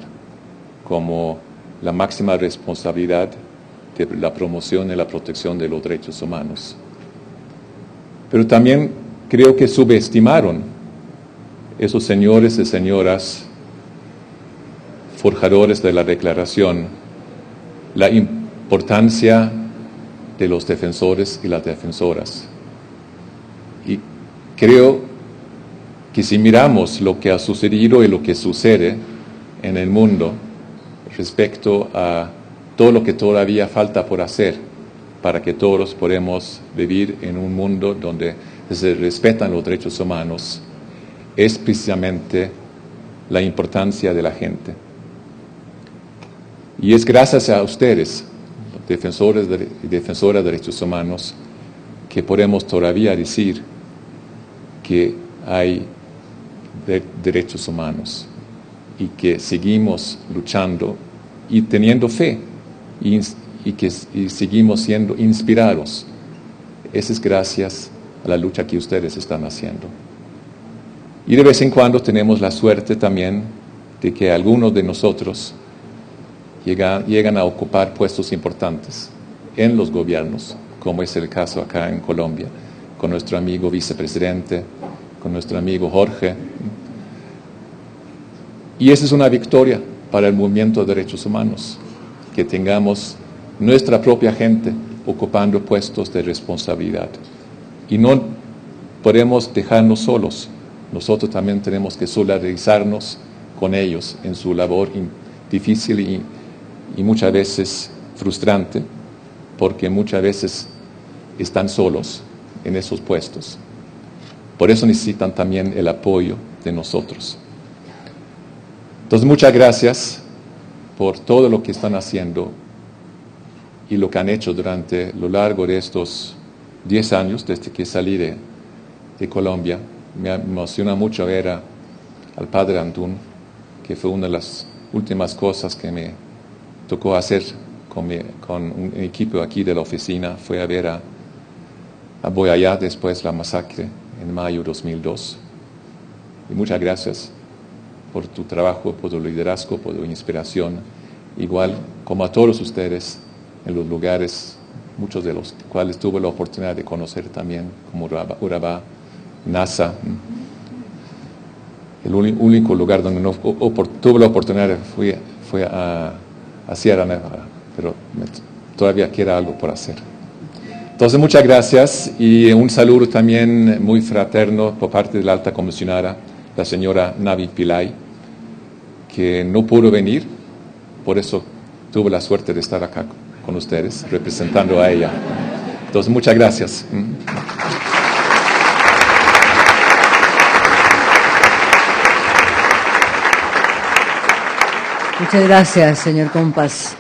como la máxima responsabilidad de la promoción y la protección de los derechos humanos. Pero también creo que subestimaron esos señores y señoras forjadores de la declaración la importancia de los defensores y las defensoras. Y creo que si miramos lo que ha sucedido y lo que sucede en el mundo respecto a todo lo que todavía falta por hacer para que todos podamos vivir en un mundo donde se respetan los derechos humanos, es precisamente la importancia de la gente. Y es gracias a ustedes, defensores y defensoras de derechos humanos, que podemos todavía decir que hay derechos humanos y que seguimos luchando y teniendo fe. Y seguimos siendo inspirados. Eso es gracias a la lucha que ustedes están haciendo. Y de vez en cuando tenemos la suerte también de que algunos de nosotros llegan a ocupar puestos importantes en los gobiernos, como es el caso acá en Colombia, con nuestro amigo vicepresidente, con nuestro amigo Jorge. Y esa es una victoria para el movimiento de derechos humanos, que tengamos nuestra propia gente ocupando puestos de responsabilidad. Y no podemos dejarnos solos. Nosotros también tenemos que solidarizarnos con ellos en su labor difícil y muchas veces frustrante, porque muchas veces están solos en esos puestos. Por eso necesitan también el apoyo de nosotros. Entonces, muchas gracias por todo lo que están haciendo y lo que han hecho durante lo largo de estos 10 años, desde que salí de Colombia. Me emociona mucho ver al padre Antún, que fue una de las últimas cosas que me tocó hacer con un equipo aquí de la oficina. Fue a ver a Boyayá después de la masacre en mayo de 2002. Y muchas gracias por tu trabajo, por tu liderazgo, por tu inspiración, igual como a todos ustedes en los lugares, muchos de los cuales tuve la oportunidad de conocer también, como Urabá, NASA. El único lugar donde no tuve la oportunidad fue a Sierra Nevada, pero todavía queda algo por hacer. Entonces, muchas gracias y un saludo también muy fraterno por parte de la alta comisionada, la señora Navi Pillay, que no pudo venir, por eso tuve la suerte de estar acá con ustedes, representando a ella. Entonces, muchas gracias. Muchas gracias, señor Kompas.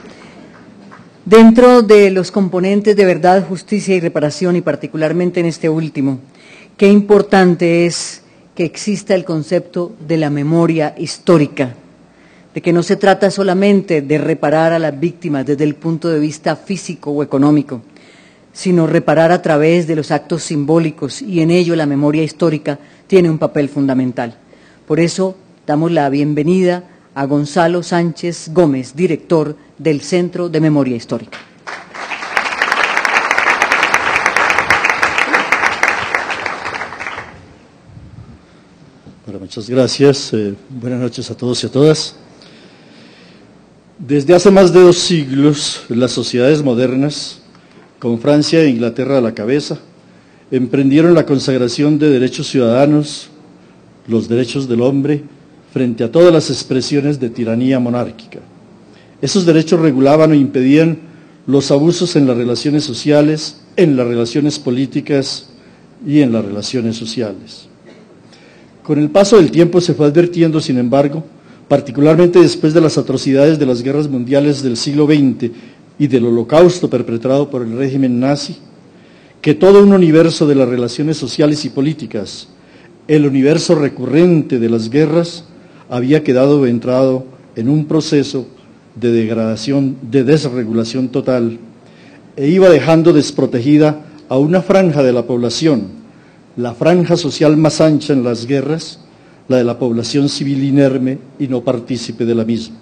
Dentro de los componentes de verdad, justicia y reparación, y particularmente en este último, qué importante es que exista el concepto de la memoria histórica, de que no se trata solamente de reparar a las víctimas desde el punto de vista físico o económico, sino reparar a través de los actos simbólicos, y en ello la memoria histórica tiene un papel fundamental. Por eso damos la bienvenida a Gonzalo Sánchez Gómez, director del Centro de Memoria Histórica. Bueno, muchas gracias. Buenas noches a todos y a todas. Desde hace más de 2 siglos, las sociedades modernas, con Francia e Inglaterra a la cabeza, emprendieron la consagración de derechos ciudadanos, los derechos del hombre, frente a todas las expresiones de tiranía monárquica. Esos derechos regulaban o impedían los abusos en las relaciones sociales, en las relaciones políticas y en las relaciones sociales. Con el paso del tiempo se fue advirtiendo, sin embargo, particularmente después de las atrocidades de las guerras mundiales del siglo XX y del holocausto perpetrado por el régimen nazi, que todo un universo de las relaciones sociales y políticas, el universo recurrente de las guerras, había quedado entrado en un proceso de degradación, de desregulación total, e iba dejando desprotegida a una franja de la población, la franja social más ancha en las guerras, la de la población civil inerme y no partícipe de la misma.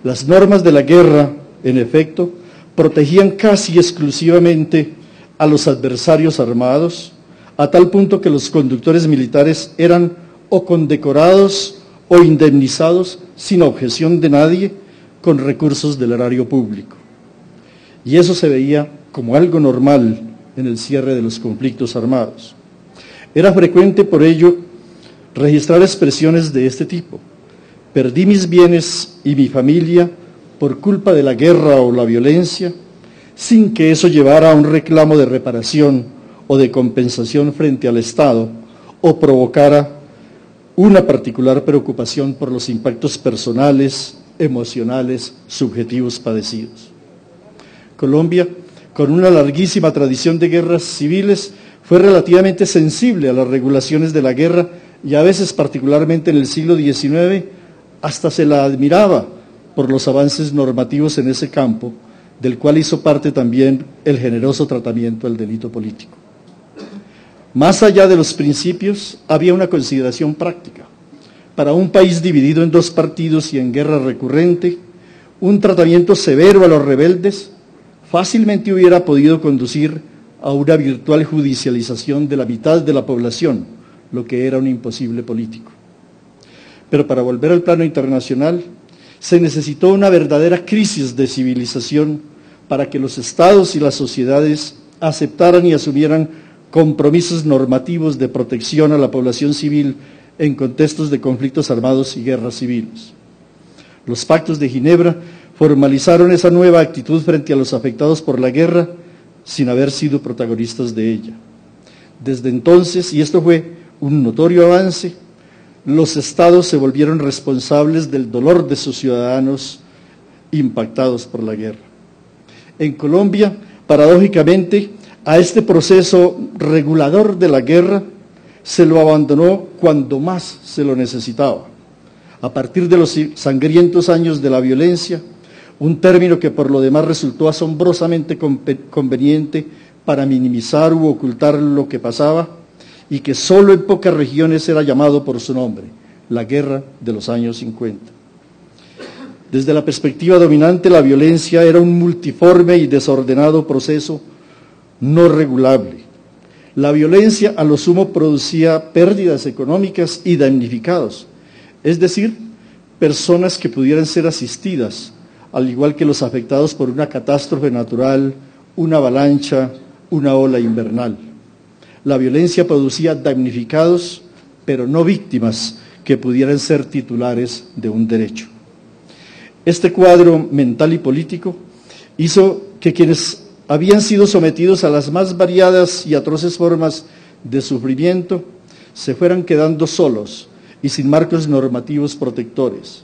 Las normas de la guerra, en efecto, protegían casi exclusivamente a los adversarios armados, a tal punto que los conductores militares eran o condecorados o indemnizados sin objeción de nadie con recursos del erario público. Y eso se veía como algo normal en el cierre de los conflictos armados. Era frecuente, por ello, registrar expresiones de este tipo: perdí mis bienes y mi familia por culpa de la guerra o la violencia, sin que eso llevara a un reclamo de reparación o de compensación frente al Estado, o provocara una particular preocupación por los impactos personales, emocionales, subjetivos padecidos. Colombia, con una larguísima tradición de guerras civiles, fue relativamente sensible a las regulaciones de la guerra, y a veces, particularmente en el siglo XIX, hasta se la admiraba por los avances normativos en ese campo, del cual hizo parte también el generoso tratamiento al delito político. Más allá de los principios, había una consideración práctica. Para un país dividido en 2 partidos y en guerra recurrente, un tratamiento severo a los rebeldes fácilmente hubiera podido conducir a una virtual judicialización de la mitad de la población, lo que era un imposible político. Pero para volver al plano internacional, se necesitó una verdadera crisis de civilización para que los estados y las sociedades aceptaran y asumieran compromisos normativos de protección a la población civil en contextos de conflictos armados y guerras civiles. Los pactos de Ginebra formalizaron esa nueva actitud frente a los afectados por la guerra sin haber sido protagonistas de ella. Desde entonces, y esto fue un notorio avance, los estados se volvieron responsables del dolor de sus ciudadanos impactados por la guerra. En Colombia, paradójicamente, a este proceso regulador de la guerra se lo abandonó cuando más se lo necesitaba. A partir de los sangrientos años de la violencia, un término que por lo demás resultó asombrosamente conveniente para minimizar u ocultar lo que pasaba, y que solo en pocas regiones era llamado por su nombre: la guerra de los años 50. Desde la perspectiva dominante, la violencia era un multiforme y desordenado proceso no regulable. La violencia a lo sumo producía pérdidas económicas y damnificados, es decir, personas que pudieran ser asistidas, al igual que los afectados por una catástrofe natural, una avalancha, una ola invernal. La violencia producía damnificados, pero no víctimas que pudieran ser titulares de un derecho. Este cuadro mental y político hizo que quienes habían sido sometidos a las más variadas y atroces formas de sufrimiento se fueran quedando solos y sin marcos normativos protectores.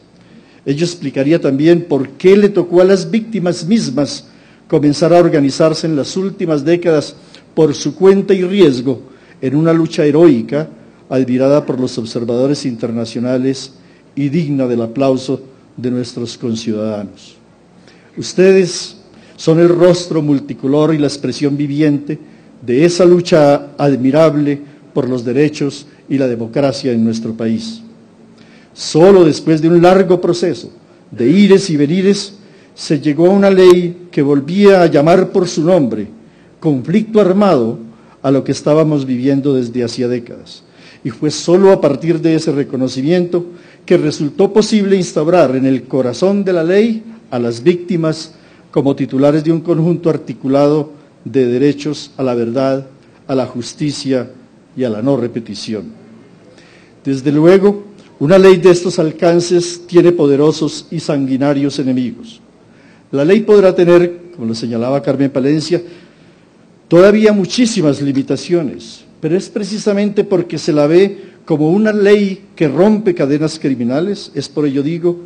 Ello explicaría también por qué le tocó a las víctimas mismas comenzar a organizarse en las últimas décadas por su cuenta y riesgo en una lucha heroica, admirada por los observadores internacionales y digna del aplauso de nuestros conciudadanos. Ustedes son el rostro multicolor y la expresión viviente de esa lucha admirable por los derechos y la democracia en nuestro país. Solo después de un largo proceso de ires y venires se llegó a una ley que volvía a llamar por su nombre, conflicto armado, a lo que estábamos viviendo desde hacía décadas. Y fue solo a partir de ese reconocimiento que resultó posible instaurar en el corazón de la ley a las víctimas como titulares de un conjunto articulado de derechos a la verdad, a la justicia y a la no repetición. Desde luego, una ley de estos alcances tiene poderosos y sanguinarios enemigos. La ley podrá tener, como lo señalaba Carmen Palencia, todavía muchísimas limitaciones, pero es precisamente porque se la ve como una ley que rompe cadenas criminales, es por ello digo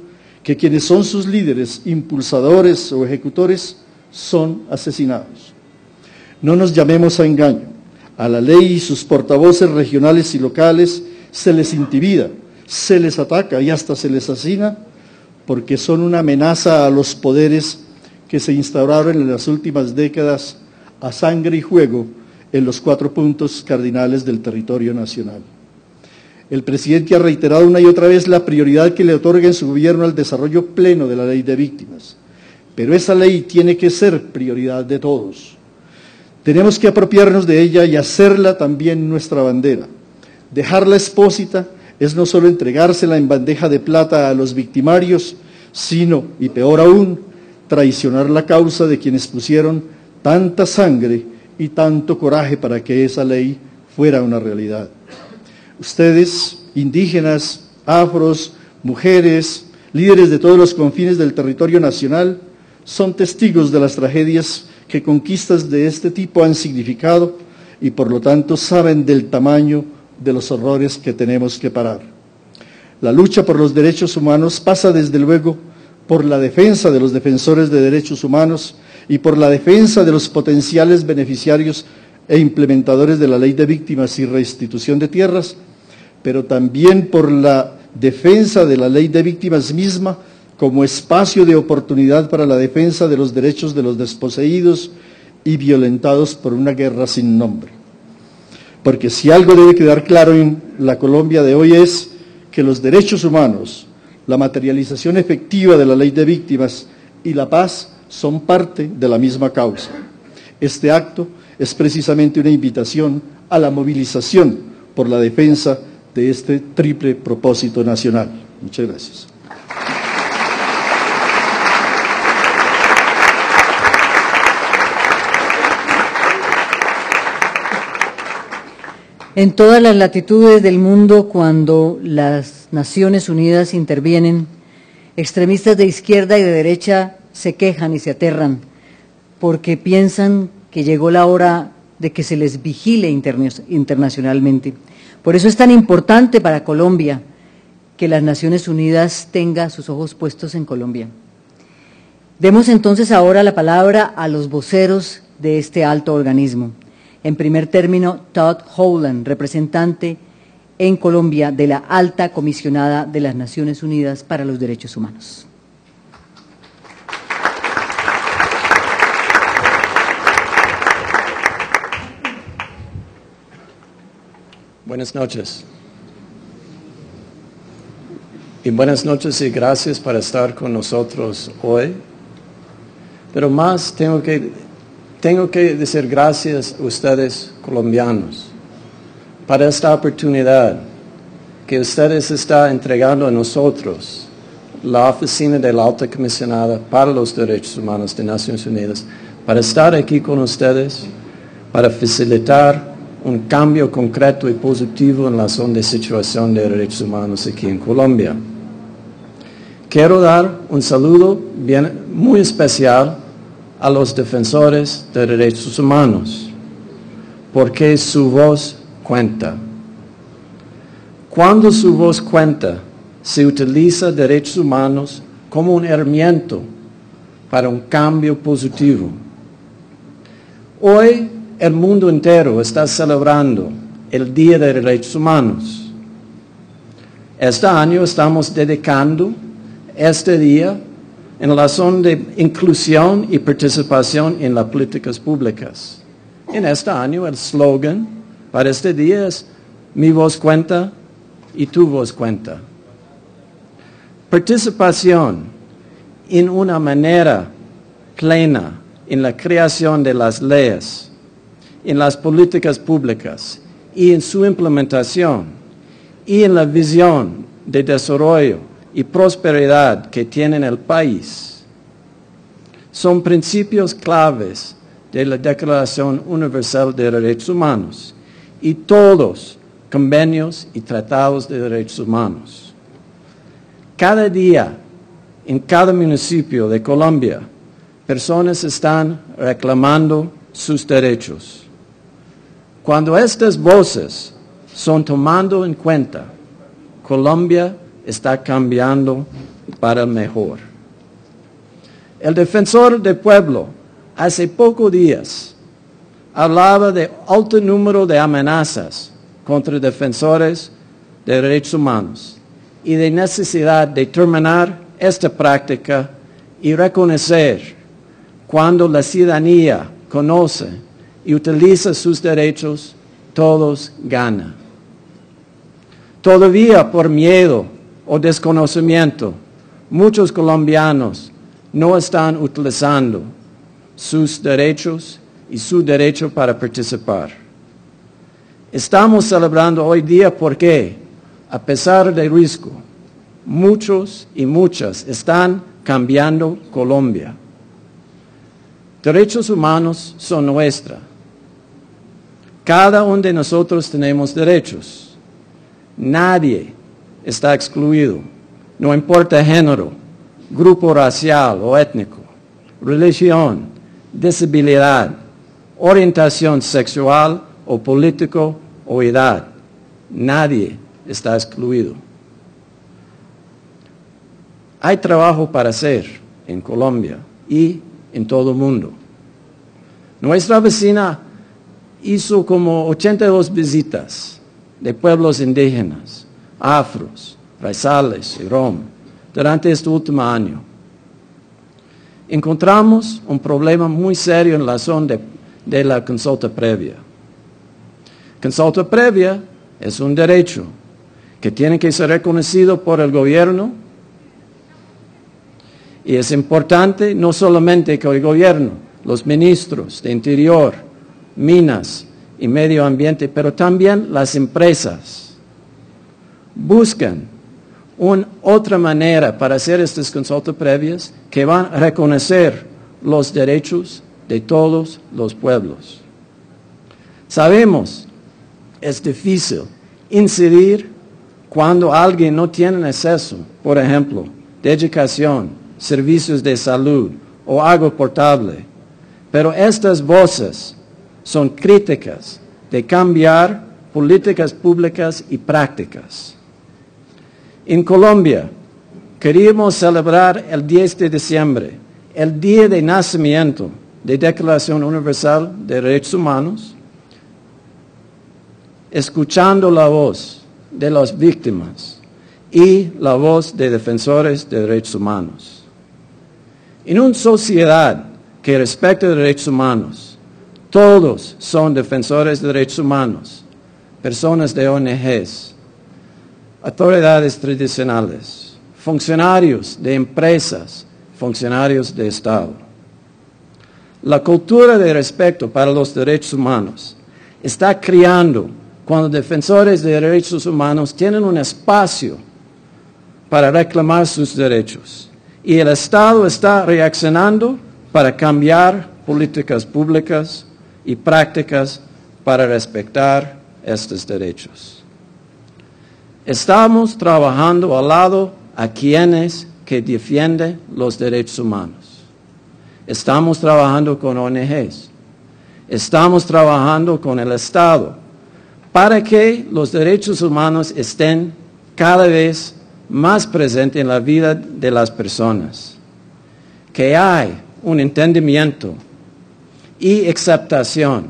que quienes son sus líderes, impulsadores o ejecutores, son asesinados. No nos llamemos a engaño, a la ley y sus portavoces regionales y locales se les intimida, se les ataca y hasta se les asesina porque son una amenaza a los poderes que se instauraron en las últimas décadas a sangre y fuego en los 4 puntos cardinales del territorio nacional. El presidente ha reiterado una y otra vez la prioridad que le otorga en su gobierno al desarrollo pleno de la ley de víctimas, pero esa ley tiene que ser prioridad de todos. Tenemos que apropiarnos de ella y hacerla también nuestra bandera. Dejarla expósita es no solo entregársela en bandeja de plata a los victimarios, sino, y peor aún, traicionar la causa de quienes pusieron tanta sangre y tanto coraje para que esa ley fuera una realidad. Ustedes, indígenas, afros, mujeres, líderes de todos los confines del territorio nacional, son testigos de las tragedias que conquistas de este tipo han significado y por lo tanto saben del tamaño de los horrores que tenemos que parar. La lucha por los derechos humanos pasa desde luego por la defensa de los defensores de derechos humanos y por la defensa de los potenciales beneficiarios e implementadores de la ley de víctimas y restitución de tierras, pero también por la defensa de la ley de víctimas misma como espacio de oportunidad para la defensa de los derechos de los desposeídos y violentados por una guerra sin nombre. Porque si algo debe quedar claro en la Colombia de hoy es que los derechos humanos, la materialización efectiva de la ley de víctimas y la paz son parte de la misma causa. Este acto es precisamente una invitación a la movilización por la defensa de este triple propósito nacional. Muchas gracias. En todas las latitudes del mundo, cuando las Naciones Unidas intervienen, extremistas de izquierda y de derecha se quejan y se aterran porque piensan que llegó la hora de que se les vigile internacionalmente. Por eso es tan importante para Colombia que las Naciones Unidas tenga sus ojos puestos en Colombia. Demos entonces ahora la palabra a los voceros de este alto organismo. En primer término, Todd Howland, representante en Colombia de la Alta Comisionada de las Naciones Unidas para los Derechos Humanos. Buenas noches. Y buenas noches y gracias por estar con nosotros hoy. Pero más tengo que decir gracias a ustedes colombianos para esta oportunidad que ustedes están entregando a nosotros, la Oficina de la Alta Comisionada para los Derechos Humanos de Naciones Unidas, para estar aquí con ustedes, para facilitar un cambio concreto y positivo en la zona de situación de derechos humanos aquí en Colombia. Quiero dar un saludo muy especial a los defensores de derechos humanos, porque su voz cuenta. Cuando su voz cuenta, se utiliza derechos humanos como un herramienta para un cambio positivo. Hoy el mundo entero está celebrando el Día de Derechos Humanos. Este año estamos dedicando este día en la zona de inclusión y participación en las políticas públicas. En este año el slogan para este día es mi voz cuenta y tu voz cuenta. Participación en una manera plena en la creación de las leyes, en las políticas públicas y en su implementación y en la visión de desarrollo y prosperidad que tiene el país. Son principios claves de la Declaración Universal de Derechos Humanos y todos convenios y tratados de derechos humanos. Cada día, en cada municipio de Colombia, personas están reclamando sus derechos. Cuando estas voces son tomando en cuenta, Colombia está cambiando para el mejor. El defensor del pueblo hace pocos días hablaba de alto número de amenazas contra defensores de derechos humanos y de necesidad de terminar esta práctica y reconocer cuando la ciudadanía conoce y utiliza sus derechos, todos ganan. Todavía por miedo o desconocimiento, muchos colombianos no están utilizando sus derechos y su derecho para participar. Estamos celebrando hoy día porque, a pesar del riesgo, muchos y muchas están cambiando Colombia. Derechos humanos son nuestros. Cada uno de nosotros tenemos derechos. Nadie está excluido, no importa género, grupo racial o étnico, religión, disabilidad, orientación sexual o político o edad. Nadie está excluido. Hay trabajo para hacer en Colombia y en todo el mundo. Nuestra vecina hizo como 82 visitas de pueblos indígenas, afros, raizales y rom durante este último año. Encontramos un problema muy serio en la zona de la consulta previa. Consulta previa es un derecho que tiene que ser reconocido por el gobierno y es importante no solamente que el gobierno, los ministros de Interior, Minas y Medio Ambiente, pero también las empresas buscan otra manera para hacer estas consultas previas que van a reconocer los derechos de todos los pueblos. Sabemos, es difícil incidir cuando alguien no tiene acceso, por ejemplo, de educación, servicios de salud o agua potable, pero estas voces son críticas de cambiar políticas públicas y prácticas. En Colombia, queríamos celebrar el 10 de diciembre, el día de nacimiento de Declaración Universal de Derechos Humanos, escuchando la voz de las víctimas y la voz de defensores de derechos humanos. En una sociedad que respeta derechos humanos, todos son defensores de derechos humanos, personas de ONGs, autoridades tradicionales, funcionarios de empresas, funcionarios de Estado. La cultura de respeto para los derechos humanos está creando cuando defensores de derechos humanos tienen un espacio para reclamar sus derechos y el Estado está reaccionando para cambiar políticas públicas y prácticas para respetar estos derechos. Estamos trabajando al lado a quienes que defienden los derechos humanos. Estamos trabajando con ONGs. Estamos trabajando con el Estado para que los derechos humanos estén cada vez más presentes en la vida de las personas. Que hay un entendimiento y aceptación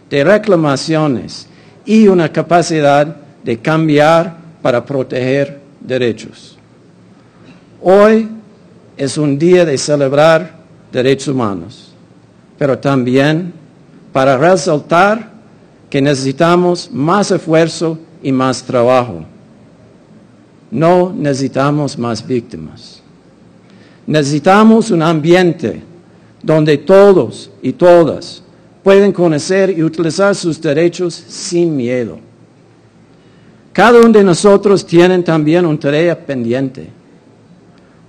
de reclamaciones y una capacidad de cambiar para proteger derechos. Hoy es un día de celebrar derechos humanos, pero también para resaltar que necesitamos más esfuerzo y más trabajo. No necesitamos más víctimas. Necesitamos un ambiente donde todos y todas pueden conocer y utilizar sus derechos sin miedo. Cada uno de nosotros tiene también una tarea pendiente.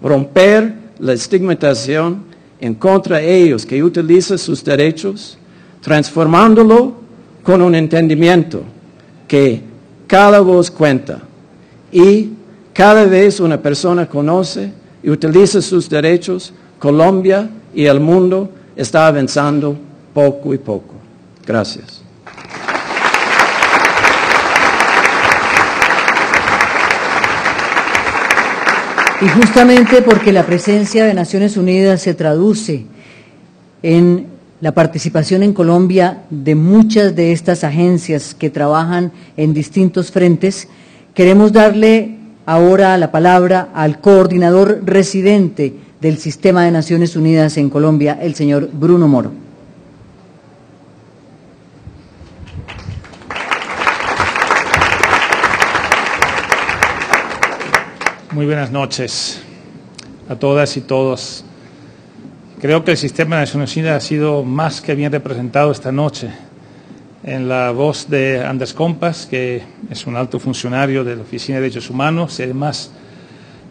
Romper la estigmatización en contra de ellos que utilizan sus derechos, transformándolo con un entendimiento que cada voz cuenta y cada vez una persona conoce y utiliza sus derechos, Colombia y el mundo está avanzando poco y poco. Gracias. Y justamente porque la presencia de Naciones Unidas se traduce en la participación en Colombia de muchas de estas agencias que trabajan en distintos frentes, queremos darle ahora la palabra al coordinador residente del Sistema de Naciones Unidas en Colombia, el señor Bruno Moro. Muy buenas noches a todas y todos. Creo que el Sistema de Naciones Unidas ha sido más que bien representado esta noche en la voz de Anders Kompas, que es un alto funcionario de la Oficina de Derechos Humanos y además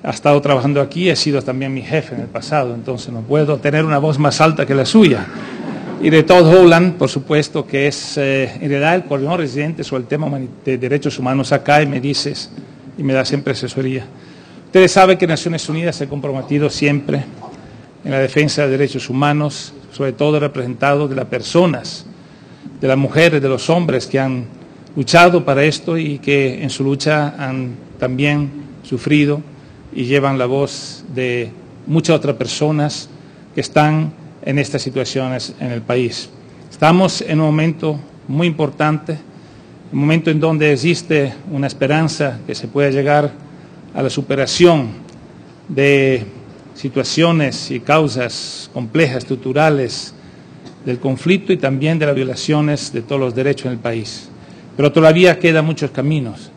ha estado trabajando aquí, ha sido también mi jefe en el pasado, entonces no puedo tener una voz más alta que la suya. Y de Todd Holland, por supuesto, que es en realidad el coordinador residente sobre el tema de derechos humanos acá y me da siempre asesoría. Ustedes saben que Naciones Unidas se ha comprometido siempre en la defensa de derechos humanos, sobre todo representados de las personas, de las mujeres, de los hombres que han luchado para esto y que en su lucha han también sufrido y llevan la voz de muchas otras personas que están en estas situaciones en el país. Estamos en un momento muy importante, un momento en donde existe una esperanza que se pueda llegar a la superación de situaciones y causas complejas, estructurales del conflicto y también de las violaciones de todos los derechos en el país. Pero todavía quedan muchos caminos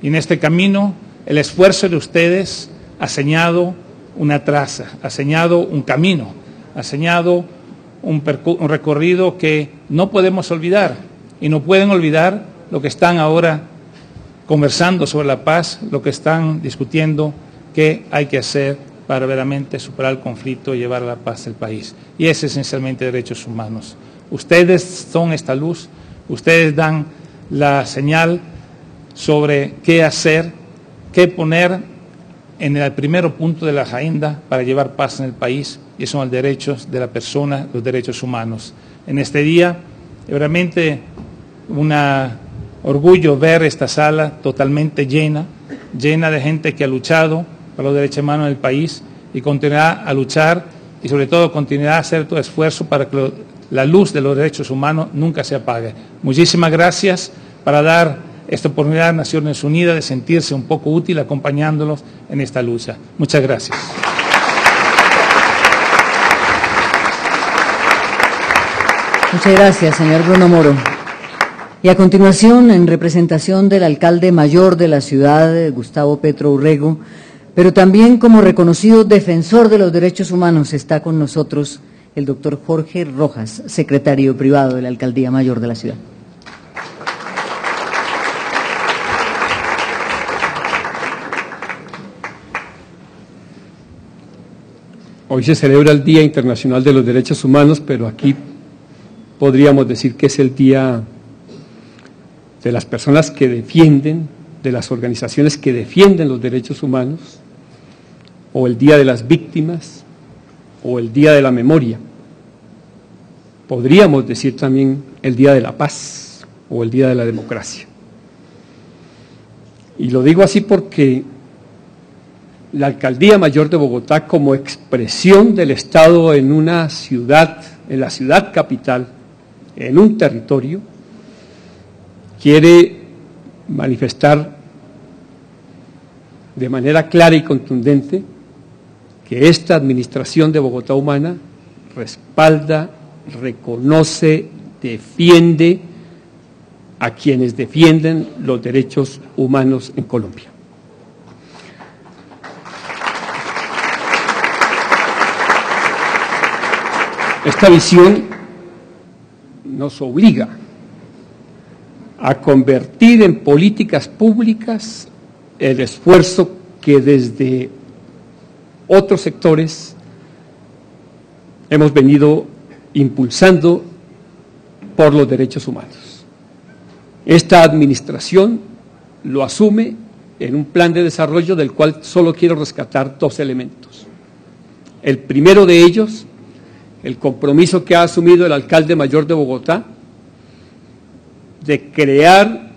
y en este camino el esfuerzo de ustedes ha señalado una traza, ha señalado un camino, ha señalado un recorrido que no podemos olvidar y no pueden olvidar lo que están ahora conversando sobre la paz, lo que están discutiendo, qué hay que hacer para verdaderamente superar el conflicto y llevar a la paz del país. Y es esencialmente derechos humanos. Ustedes son esta luz, ustedes dan la señal sobre qué hacer, qué poner en el primer punto de la agenda para llevar paz en el país, y son los derechos de la persona, los derechos humanos. En este día, realmente un orgullo ver esta sala totalmente llena de gente que ha luchado para los derechos humanos en el país y continuará a luchar y sobre todo continuará a hacer todo esfuerzo para que la luz de los derechos humanos nunca se apague. Muchísimas gracias para dar esta oportunidad a Naciones Unidas de sentirse un poco útil acompañándolos en esta lucha. Muchas gracias. Muchas gracias, señor Bruno Moro. Y a continuación, en representación del alcalde mayor de la ciudad, Gustavo Petro Urrego, pero también como reconocido defensor de los derechos humanos, está con nosotros el doctor Jorge Rojas, secretario privado de la Alcaldía Mayor de la ciudad. Hoy se celebra el Día Internacional de los Derechos Humanos, pero aquí podríamos decir que es el Día de las personas que defienden, de las organizaciones que defienden los derechos humanos, o el Día de las Víctimas, o el Día de la Memoria. Podríamos decir también el Día de la Paz, o el Día de la Democracia. Y lo digo así porque la Alcaldía Mayor de Bogotá, como expresión del Estado en una ciudad, en la ciudad capital, en un territorio, quiere manifestar de manera clara y contundente que esta administración de Bogotá Humana respalda, reconoce, defiende a quienes defienden los derechos humanos en Colombia. Esta visión nos obliga a convertir en políticas públicas el esfuerzo que desde otros sectores hemos venido impulsando por los derechos humanos. Esta administración lo asume en un plan de desarrollo del cual solo quiero rescatar dos elementos. El primero de ellos, el compromiso que ha asumido el alcalde mayor de Bogotá de crear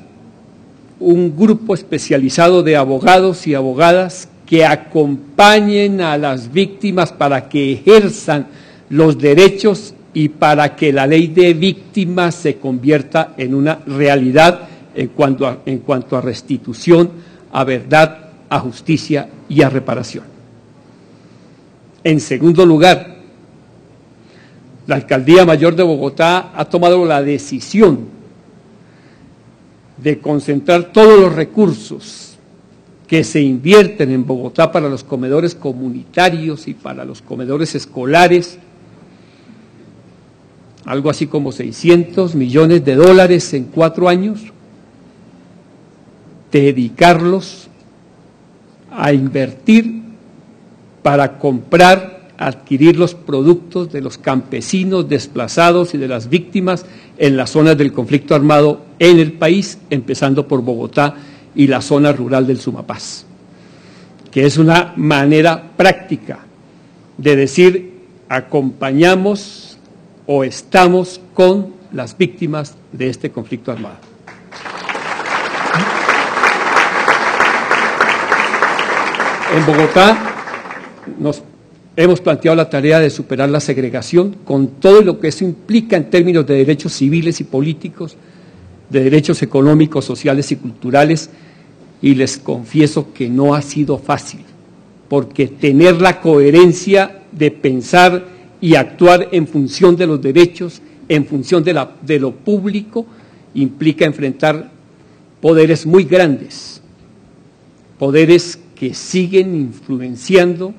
un grupo especializado de abogados y abogadas que acompañen a las víctimas para que ejerzan los derechos y para que la ley de víctimas se convierta en una realidad en cuanto a restitución, a verdad, a justicia y a reparación. En segundo lugar, la Alcaldía Mayor de Bogotá ha tomado la decisión de concentrar todos los recursos que se invierten en Bogotá para los comedores comunitarios y para los comedores escolares, algo así como $600 millones en 4 años, dedicarlos a invertir para comprar, adquirir los productos de los campesinos desplazados y de las víctimas en las zonas del conflicto armado en el país, empezando por Bogotá y la zona rural del Sumapaz, que es una manera práctica de decir acompañamos o estamos con las víctimas de este conflicto armado. En Bogotá nos hemos planteado la tarea de superar la segregación con todo lo que eso implica en términos de derechos civiles y políticos, de derechos económicos, sociales y culturales, y les confieso que no ha sido fácil, porque tener la coherencia de pensar y actuar en función de los derechos, en función de lo público, implica enfrentar poderes muy grandes, poderes que siguen influenciando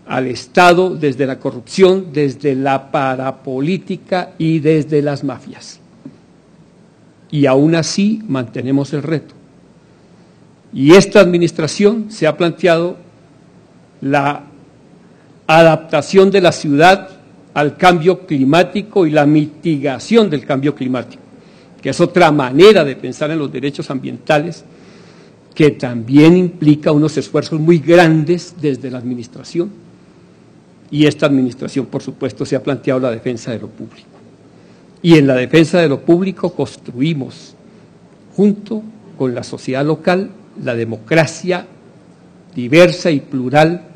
al Estado desde la corrupción, desde la parapolítica y desde las mafias. Y aún así mantenemos el reto. Y esta administración se ha planteado la adaptación de la ciudad al cambio climático y la mitigación del cambio climático, que es otra manera de pensar en los derechos ambientales, que también implica unos esfuerzos muy grandes desde la administración. Y esta administración, por supuesto, se ha planteado la defensa de lo público. Y en la defensa de lo público construimos, junto con la sociedad local, la democracia diversa y plural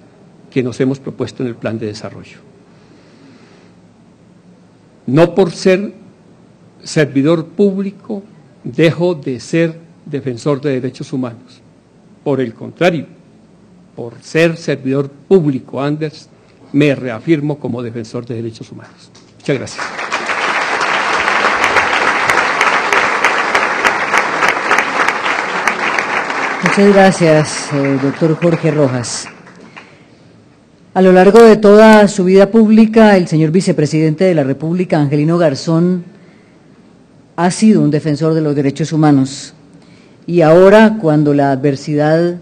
que nos hemos propuesto en el plan de desarrollo. No por ser servidor público dejo de ser defensor de derechos humanos. Por el contrario, por ser servidor público, Anders, me reafirmo como defensor de derechos humanos. Muchas gracias. Muchas gracias, doctor Jorge Rojas. A lo largo de toda su vida pública, el señor vicepresidente de la República, Angelino Garzón, ha sido un defensor de los derechos humanos. Y ahora, cuando la adversidad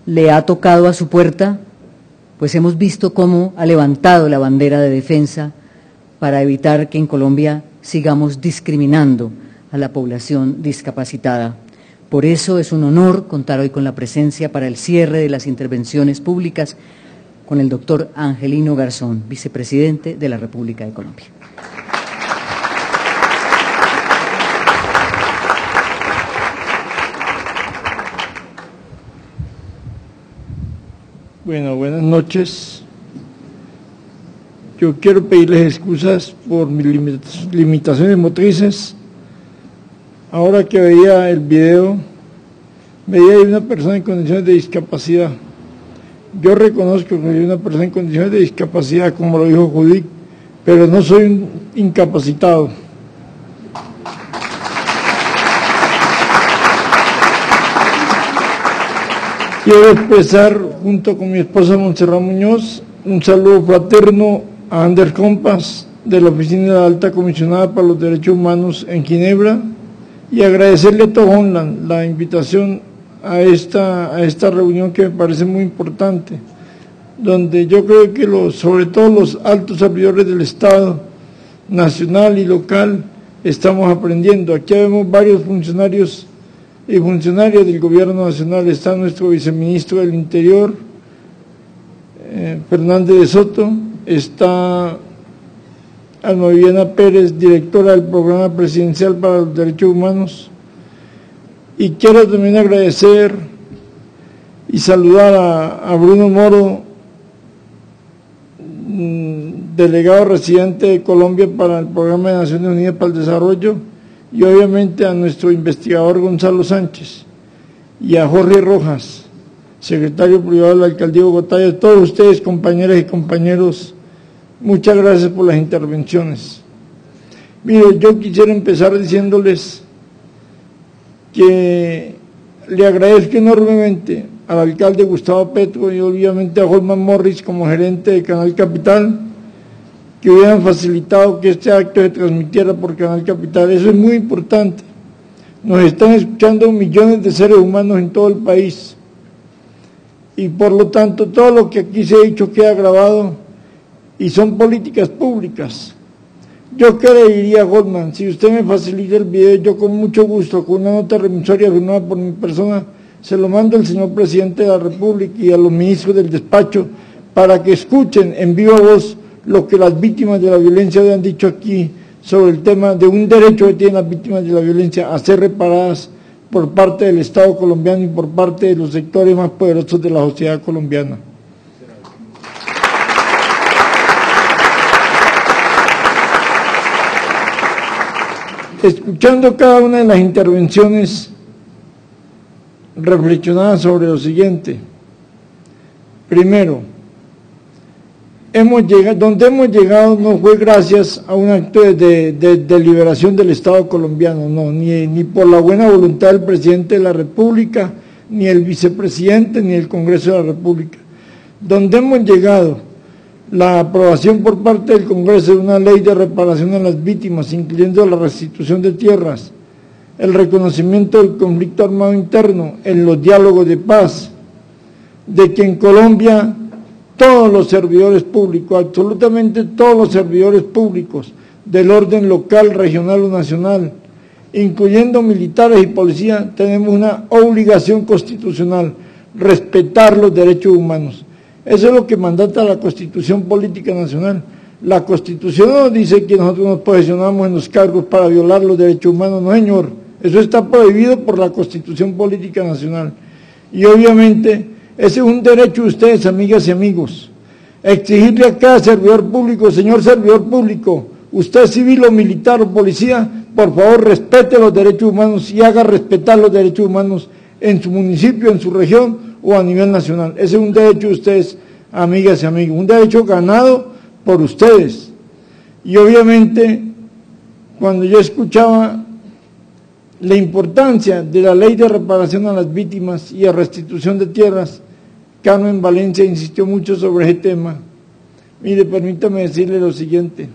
le ha tocado a su puerta, pues hemos visto cómo ha levantado la bandera de defensa para evitar que en Colombia sigamos discriminando a la población discapacitada. Por eso es un honor contar hoy con la presencia para el cierre de las intervenciones públicas con el doctor Angelino Garzón, vicepresidente de la República de Colombia. Bueno, buenas noches. Yo quiero pedirles excusas por mis limitaciones motrices. Ahora que veía el video, veía una persona en condiciones de discapacidad. Yo reconozco que soy una persona en condiciones de discapacidad, como lo dijo Judic, pero no soy un incapacitado. Quiero expresar, junto con mi esposa Montserrat Muñoz, un saludo fraterno a Ander Compas, de la Oficina de la Alta Comisionada para los Derechos Humanos en Ginebra, y agradecerle a Tom Holland la invitación a esta reunión que me parece muy importante, donde yo creo que sobre todo los altos servidores del Estado, nacional y local, estamos aprendiendo. Aquí vemos varios funcionarios y funcionarias del Gobierno Nacional. Está nuestro viceministro del Interior, Fernández de Soto, está Alma Viviana Pérez, directora del Programa Presidencial para los Derechos Humanos, y quiero también agradecer y saludar a Bruno Moro, delegado residente de Colombia para el Programa de Naciones Unidas para el Desarrollo, y obviamente a nuestro investigador Gonzalo Sánchez, y a Jorge Rojas, secretario privado de la Alcaldía de Bogotá, y a todos ustedes, compañeras y compañeros, muchas gracias por las intervenciones. Mire, yo quisiera empezar diciéndoles que le agradezco enormemente al alcalde Gustavo Petro y obviamente a Holman Morris como gerente de Canal Capital, que hubieran facilitado que este acto se transmitiera por Canal Capital. Eso es muy importante. Nos están escuchando millones de seres humanos en todo el país y por lo tanto todo lo que aquí se ha dicho queda grabado y son políticas públicas. Yo qué le diría a Goldman, si usted me facilita el video, yo con mucho gusto, con una nota remisoria firmada por mi persona, se lo mando al señor presidente de la República y a los ministros del despacho para que escuchen en viva voz lo que las víctimas de la violencia han dicho aquí sobre el tema de un derecho que tienen las víctimas de la violencia a ser reparadas por parte del Estado colombiano y por parte de los sectores más poderosos de la sociedad colombiana. Escuchando cada una de las intervenciones, reflexionaba sobre lo siguiente. Primero, donde hemos llegado no fue gracias a un acto de liberación del Estado colombiano, no, ni por la buena voluntad del presidente de la República, ni el vicepresidente, ni el Congreso de la República. Donde hemos llegado, la aprobación por parte del Congreso de una ley de reparación a las víctimas, incluyendo la restitución de tierras, el reconocimiento del conflicto armado interno, en los diálogos de paz, de que en Colombia todos los servidores públicos, absolutamente todos los servidores públicos del orden local, regional o nacional, incluyendo militares y policía, tenemos una obligación constitucional, respetar los derechos humanos. Eso es lo que mandata la Constitución Política Nacional. La Constitución no dice que nosotros nos posicionamos en los cargos para violar los derechos humanos, no señor, eso está prohibido por la Constitución Política Nacional. Y obviamente ese es un derecho de ustedes, amigas y amigos, exigirle a cada servidor público, señor servidor público, usted civil o militar o policía, por favor respete los derechos humanos y haga respetar los derechos humanos en su municipio, en su región o a nivel nacional. Ese es un derecho de ustedes, amigas y amigos, un derecho ganado por ustedes. Y obviamente, cuando yo escuchaba la importancia de la ley de reparación a las víctimas y a restitución de tierras, Carmen Valencia insistió mucho sobre ese tema. Mire, permítame decirle lo siguiente.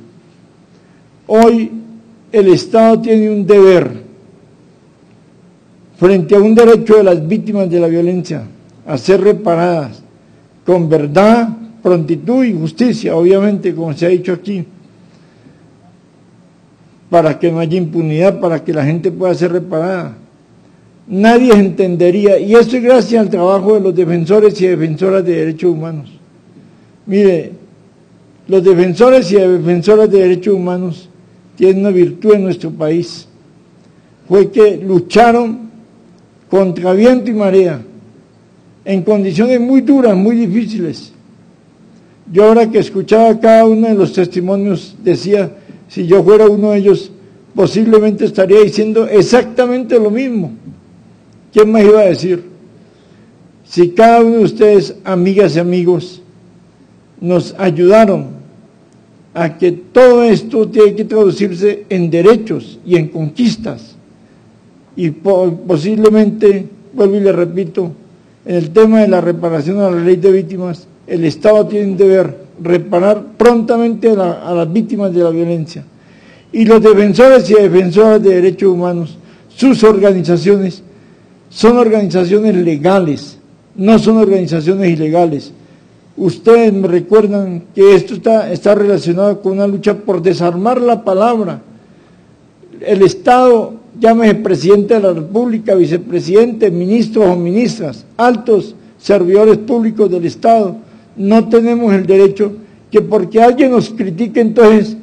Hoy el Estado tiene un deber frente a un derecho de las víctimas de la violencia a ser reparadas con verdad, prontitud y justicia, obviamente, como se ha dicho aquí, para que no haya impunidad, para que la gente pueda ser reparada. Nadie entendería, y esto es gracias al trabajo de los defensores y defensoras de derechos humanos. Mire, los defensores y defensoras de derechos humanos tienen una virtud en nuestro país, fue que lucharon contra viento y marea, en condiciones muy duras, muy difíciles. Yo ahora que escuchaba cada uno de los testimonios decía, si yo fuera uno de ellos, posiblemente estaría diciendo exactamente lo mismo. ¿Quién más iba a decir? si cada uno de ustedes, amigas y amigos, nos ayudaron a que todo esto tiene que traducirse en derechos y en conquistas, y posiblemente, vuelvo y le repito, en el tema de la reparación a la ley de víctimas, el Estado tiene un deber, reparar prontamente a las víctimas de la violencia. Y los defensores y defensoras de derechos humanos, sus organizaciones, son organizaciones legales, no son organizaciones ilegales. Ustedes me recuerdan que esto está relacionado con una lucha por desarmar la palabra. El Estado, llámese presidente de la República, vicepresidente, ministros o ministras, altos servidores públicos del Estado, no tenemos el derecho que porque alguien nos critique, entonces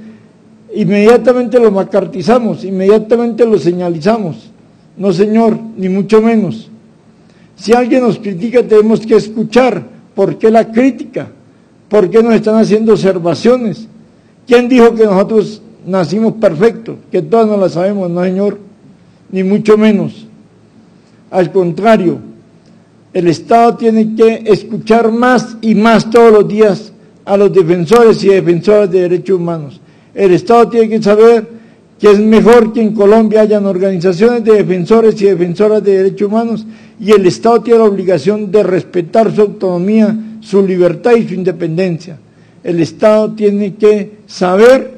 inmediatamente lo macartizamos, inmediatamente lo señalizamos. No, señor, ni mucho menos. Si alguien nos critica, tenemos que escuchar por qué la crítica, por qué nos están haciendo observaciones. ¿Quién dijo que nosotros nacimos perfectos, que todas no la sabemos? No, señor, ni mucho menos. Al contrario, el Estado tiene que escuchar más y más todos los días a los defensores y defensoras de derechos humanos. El Estado tiene que saber que es mejor que en Colombia hayan organizaciones de defensores y defensoras de derechos humanos, y el Estado tiene la obligación de respetar su autonomía, su libertad y su independencia. El Estado tiene que saber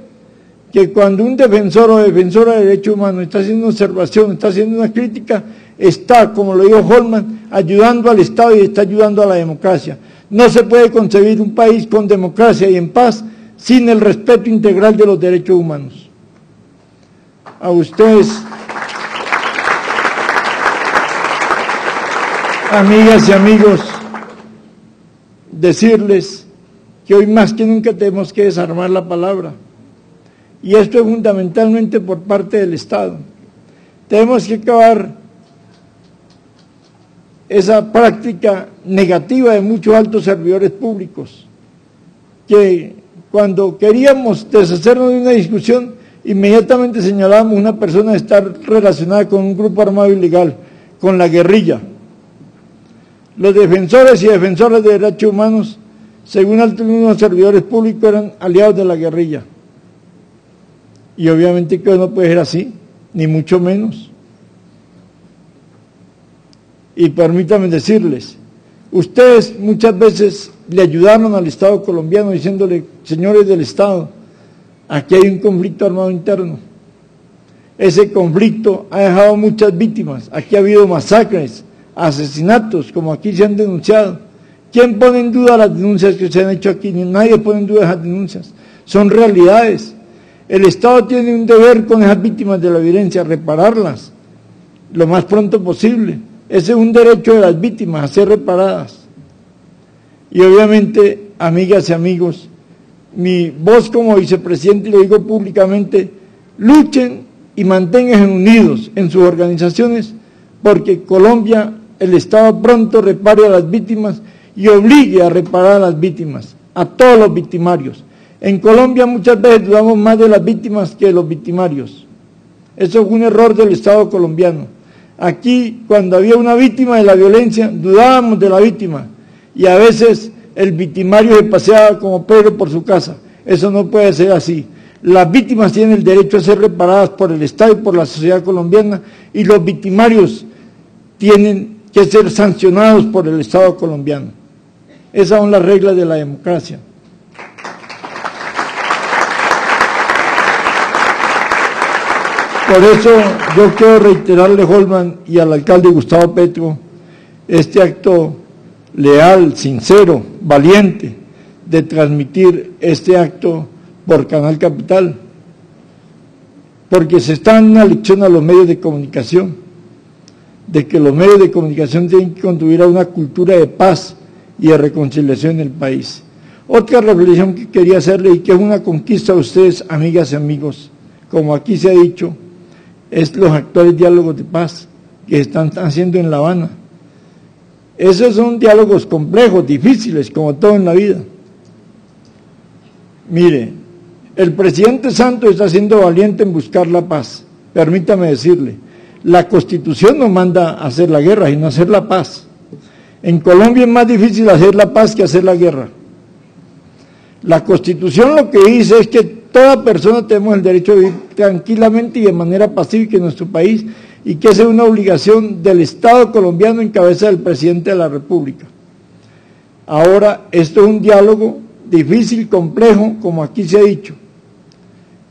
que cuando un defensor o defensora de derechos humanos está haciendo una observación, está haciendo una crítica, está, como lo dijo Holman, ayudando al Estado y está ayudando a la democracia. No se puede concebir un país con democracia y en paz sin el respeto integral de los derechos humanos. A ustedes, amigas y amigos, decirles que hoy más que nunca tenemos que desarmar la palabra, y esto es fundamentalmente por parte del Estado. Tenemos que acabar esa práctica negativa de muchos altos servidores públicos, que cuando queríamos deshacernos de una discusión, inmediatamente señalábamos a una persona de estar relacionada con un grupo armado ilegal, con la guerrilla. Los defensores y defensoras de derechos humanos, según algunos servidores públicos, eran aliados de la guerrilla. Y obviamente que no puede ser así, ni mucho menos. Y permítanme decirles, ustedes muchas veces le ayudaron al Estado colombiano diciéndole, señores del Estado, aquí hay un conflicto armado interno. Ese conflicto ha dejado muchas víctimas, aquí ha habido masacres, asesinatos, como aquí se han denunciado. ¿Quién pone en duda las denuncias que se han hecho aquí? Nadie pone en duda esas denuncias, son realidades. El Estado tiene un deber con esas víctimas de la violencia, repararlas lo más pronto posible. Ese es un derecho de las víctimas, a ser reparadas. Y obviamente, amigas y amigos, mi voz como vicepresidente, y lo digo públicamente, luchen y manténganse unidos en sus organizaciones, porque Colombia, el Estado pronto repare a las víctimas y obligue a reparar a las víctimas, a todos los victimarios. En Colombia muchas veces dudamos más de las víctimas que de los victimarios. Eso es un error del Estado colombiano. Aquí, cuando había una víctima de la violencia, dudábamos de la víctima, y a veces el victimario se paseaba como Pedro por su casa. Eso no puede ser así. Las víctimas tienen el derecho a ser reparadas por el Estado y por la sociedad colombiana, y los victimarios tienen que ser sancionados por el Estado colombiano. Esas son las reglas de la democracia. Por eso yo quiero reiterarle, Holman, y al alcalde Gustavo Petro, este acto leal, sincero, valiente, de transmitir este acto por Canal Capital, porque se está dando una lección a los medios de comunicación, de que los medios de comunicación tienen que contribuir a una cultura de paz y de reconciliación en el país. Otra reflexión que quería hacerle, y que es una conquista a ustedes, amigas y amigos, como aquí se ha dicho, es los actuales diálogos de paz que están haciendo en La Habana. Esos son diálogos complejos, difíciles, como todo en la vida. Mire, el presidente Santos está siendo valiente en buscar la paz. Permítame decirle, la Constitución no manda a hacer la guerra, sino a hacer la paz. En Colombia es más difícil hacer la paz que hacer la guerra. La Constitución lo que dice es que toda persona tenemos el derecho a vivir tranquilamente y de manera pacífica en nuestro país, y que esa es una obligación del Estado colombiano en cabeza del presidente de la República. Ahora, esto es un diálogo difícil, complejo, como aquí se ha dicho.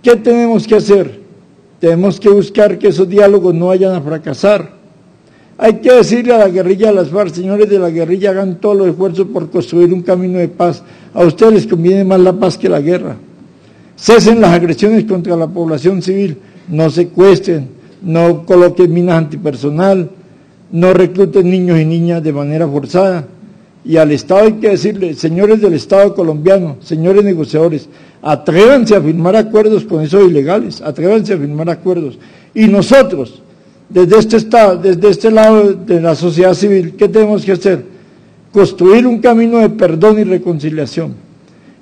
¿Qué tenemos que hacer? Tenemos que buscar que esos diálogos no vayan a fracasar. Hay que decirle a la guerrilla de las FARC, señores de la guerrilla, hagan todos los esfuerzos por construir un camino de paz. A ustedes les conviene más la paz que la guerra. Cesen las agresiones contra la población civil, no secuestren, no coloquen minas antipersonal, no recluten niños y niñas de manera forzada. Y al Estado hay que decirle, señores del Estado colombiano, señores negociadores, atrévanse a firmar acuerdos con esos ilegales, atrévanse a firmar acuerdos. Y nosotros, desde este Estado, desde este lado de la sociedad civil, ¿qué tenemos que hacer? Construir un camino de perdón y reconciliación.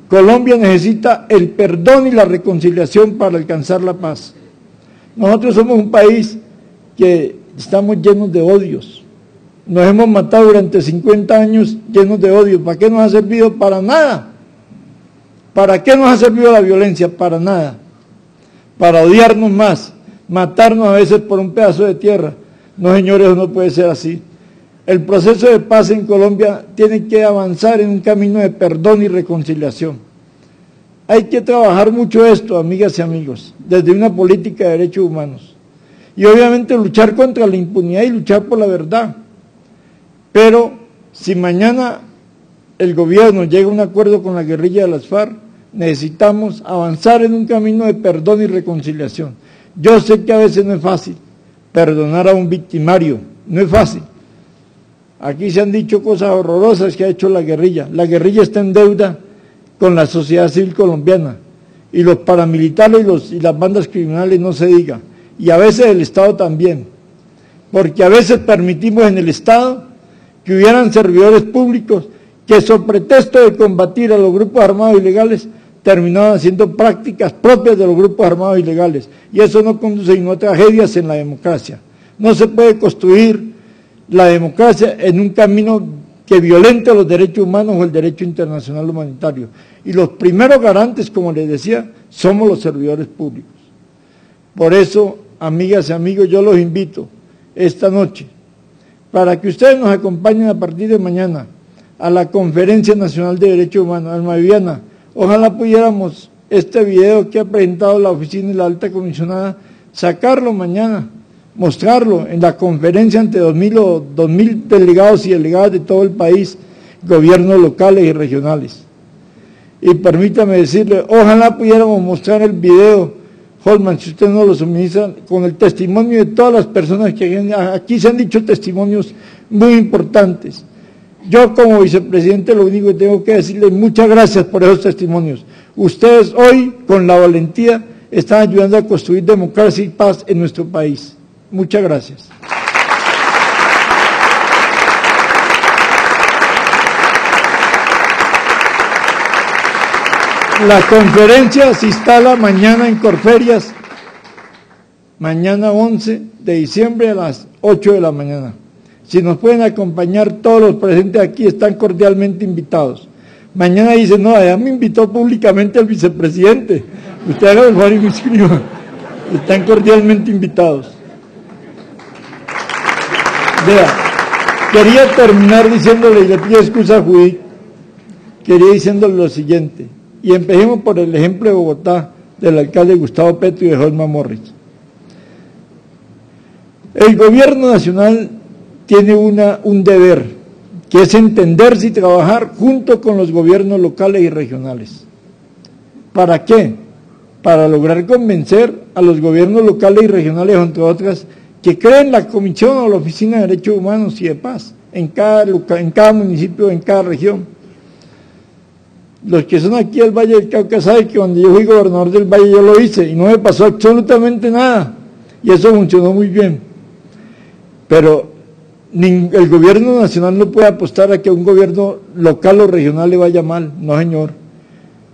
Colombia necesita el perdón y la reconciliación para alcanzar la paz. Nosotros somos un país que estamos llenos de odios. Nos hemos matado durante 50 años llenos de odio. ¿Para qué nos ha servido? Para nada. ¿Para qué nos ha servido la violencia? Para nada. Para odiarnos más, matarnos a veces por un pedazo de tierra. No, señores, no puede ser así. El proceso de paz en Colombia tiene que avanzar en un camino de perdón y reconciliación. Hay que trabajar mucho esto, amigas y amigos, desde una política de derechos humanos. Y obviamente luchar contra la impunidad y luchar por la verdad. Pero si mañana el gobierno llega a un acuerdo con la guerrilla de las FARC, necesitamos avanzar en un camino de perdón y reconciliación. Yo sé que a veces no es fácil perdonar a un victimario, no es fácil. Aquí se han dicho cosas horrorosas que ha hecho la guerrilla. La guerrilla está en deuda con la sociedad civil colombiana, y los paramilitares y las bandas criminales no se diga, y a veces el Estado también, porque a veces permitimos en el Estado que hubieran servidores públicos que, sobre pretexto de combatir a los grupos armados ilegales, terminaban haciendo prácticas propias de los grupos armados ilegales, y eso no conduce sino a tragedias en la democracia. No se puede construir la democracia en un camino que violente los derechos humanos o el derecho internacional humanitario. Y los primeros garantes, como les decía, somos los servidores públicos. Por eso, amigas y amigos, yo los invito esta noche para que ustedes nos acompañen a partir de mañana a la Conferencia Nacional de Derechos Humanos. Alma Viviana, ojalá pudiéramos este video que ha presentado la oficina y la alta comisionada, sacarlo mañana, mostrarlo en la conferencia ante 2.000 delegados y delegadas de todo el país, gobiernos locales y regionales. Y permítame decirle, ojalá pudiéramos mostrar el video, Holman, si usted no lo suministra, con el testimonio de todas las personas que aquí se han dicho testimonios muy importantes. Yo como vicepresidente lo único que tengo que decirle, muchas gracias por esos testimonios. Ustedes hoy, con la valentía, están ayudando a construir democracia y paz en nuestro país. Muchas gracias. La conferencia se instala mañana en Corferias, mañana 11 de diciembre a las 8 de la mañana. Si nos pueden acompañar, todos los presentes aquí están cordialmente invitados. Mañana dicen, no, ya me invitó públicamente el vicepresidente. Usted haga el favor y me inscriba. Están cordialmente invitados. Vea, quería terminar diciéndole, y le pido excusa a Judith, quería diciéndole lo siguiente, y empecemos por el ejemplo de Bogotá, del alcalde Gustavo Petro y de Holman Morris. El gobierno nacional tiene un deber, que es entenderse y trabajar junto con los gobiernos locales y regionales. ¿Para qué? Para lograr convencer a los gobiernos locales y regionales, entre otras, que creen la Comisión o la Oficina de Derechos Humanos y de Paz en cada municipio, en cada región. Los que son aquí del Valle del Cauca saben que cuando yo fui gobernador del Valle yo lo hice y no me pasó absolutamente nada, y eso funcionó muy bien. Pero el gobierno nacional no puede apostar a que un gobierno local o regional le vaya mal, no señor.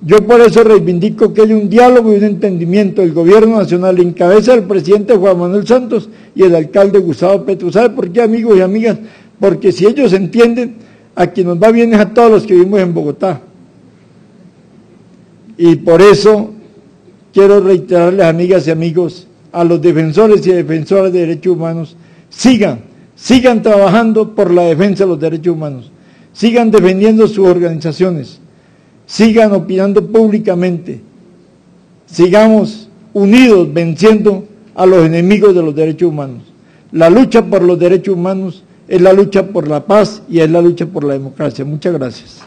Yo por eso reivindico que haya un diálogo y un entendimiento del gobierno nacional en cabeza del presidente Juan Manuel Santos y el alcalde Gustavo Petro. ¿Sabe por qué, amigos y amigas? Porque si ellos entienden, A quien nos va bien es a todos los que vivimos en Bogotá. Y por eso quiero reiterarles, amigas y amigos, a los defensores y defensoras de derechos humanos, sigan trabajando por la defensa de los derechos humanos, sigan defendiendo sus organizaciones, sigan opinando públicamente, sigamos unidos venciendo a los enemigos de los derechos humanos. La lucha por los derechos humanos es la lucha por la paz y es la lucha por la democracia. Muchas gracias.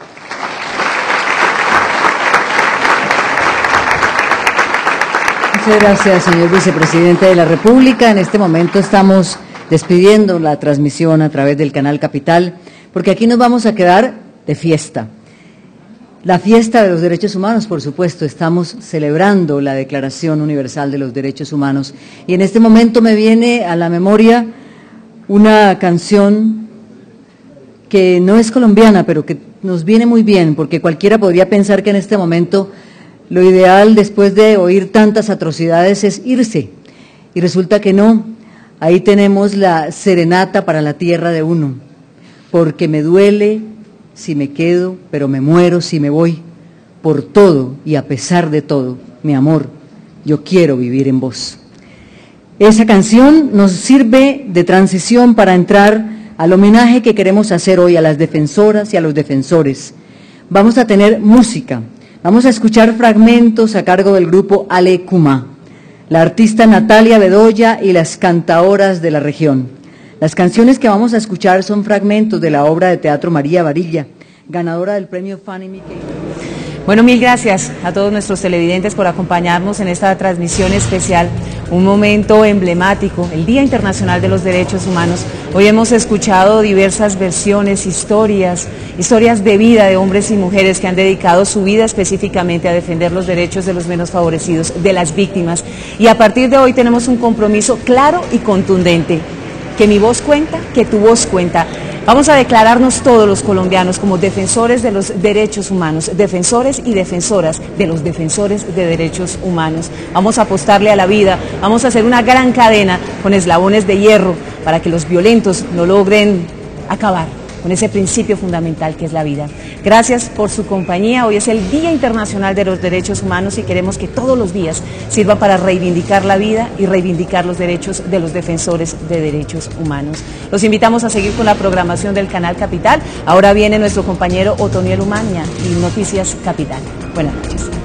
Muchas gracias, señor vicepresidente de la República. En este momento estamos despidiendo la transmisión a través del canal Capital, porque aquí nos vamos a quedar de fiesta. La fiesta de los derechos humanos, por supuesto, estamos celebrando la Declaración Universal de los Derechos Humanos. Y en este momento me viene a la memoria una canción que no es colombiana, pero que nos viene muy bien, porque cualquiera podría pensar que en este momento lo ideal después de oír tantas atrocidades es irse, y resulta que no. Ahí tenemos la serenata para la tierra de uno, porque me duele si me quedo, pero me muero si me voy, por todo y a pesar de todo, mi amor, yo quiero vivir en vos. Esa canción nos sirve de transición para entrar al homenaje que queremos hacer hoy a las defensoras y a los defensores. Vamos a tener música. Vamos a escuchar fragmentos a cargo del grupo Ale Kuma, la artista Natalia Bedoya y las cantaoras de la región. Las canciones que vamos a escuchar son fragmentos de la obra de teatro María Varilla, ganadora del premio Fanny Miquel. Bueno, mil gracias a todos nuestros televidentes por acompañarnos en esta transmisión especial, un momento emblemático, el Día Internacional de los Derechos Humanos. Hoy hemos escuchado diversas versiones, historias de vida de hombres y mujeres que han dedicado su vida específicamente a defender los derechos de los menos favorecidos, de las víctimas. Y a partir de hoy tenemos un compromiso claro y contundente, que mi voz cuenta, que tu voz cuenta. Vamos a declararnos todos los colombianos como defensores de los derechos humanos, defensores y defensoras de los defensores de derechos humanos. Vamos a apostarle a la vida, vamos a hacer una gran cadena con eslabones de hierro para que los violentos no logren acabar con ese principio fundamental que es la vida. Gracias por su compañía. Hoy es el Día Internacional de los Derechos Humanos y queremos que todos los días sirvan para reivindicar la vida y reivindicar los derechos de los defensores de derechos humanos. Los invitamos a seguir con la programación del canal Capital. Ahora viene nuestro compañero Otoniel Umaña y Noticias Capital. Buenas noches.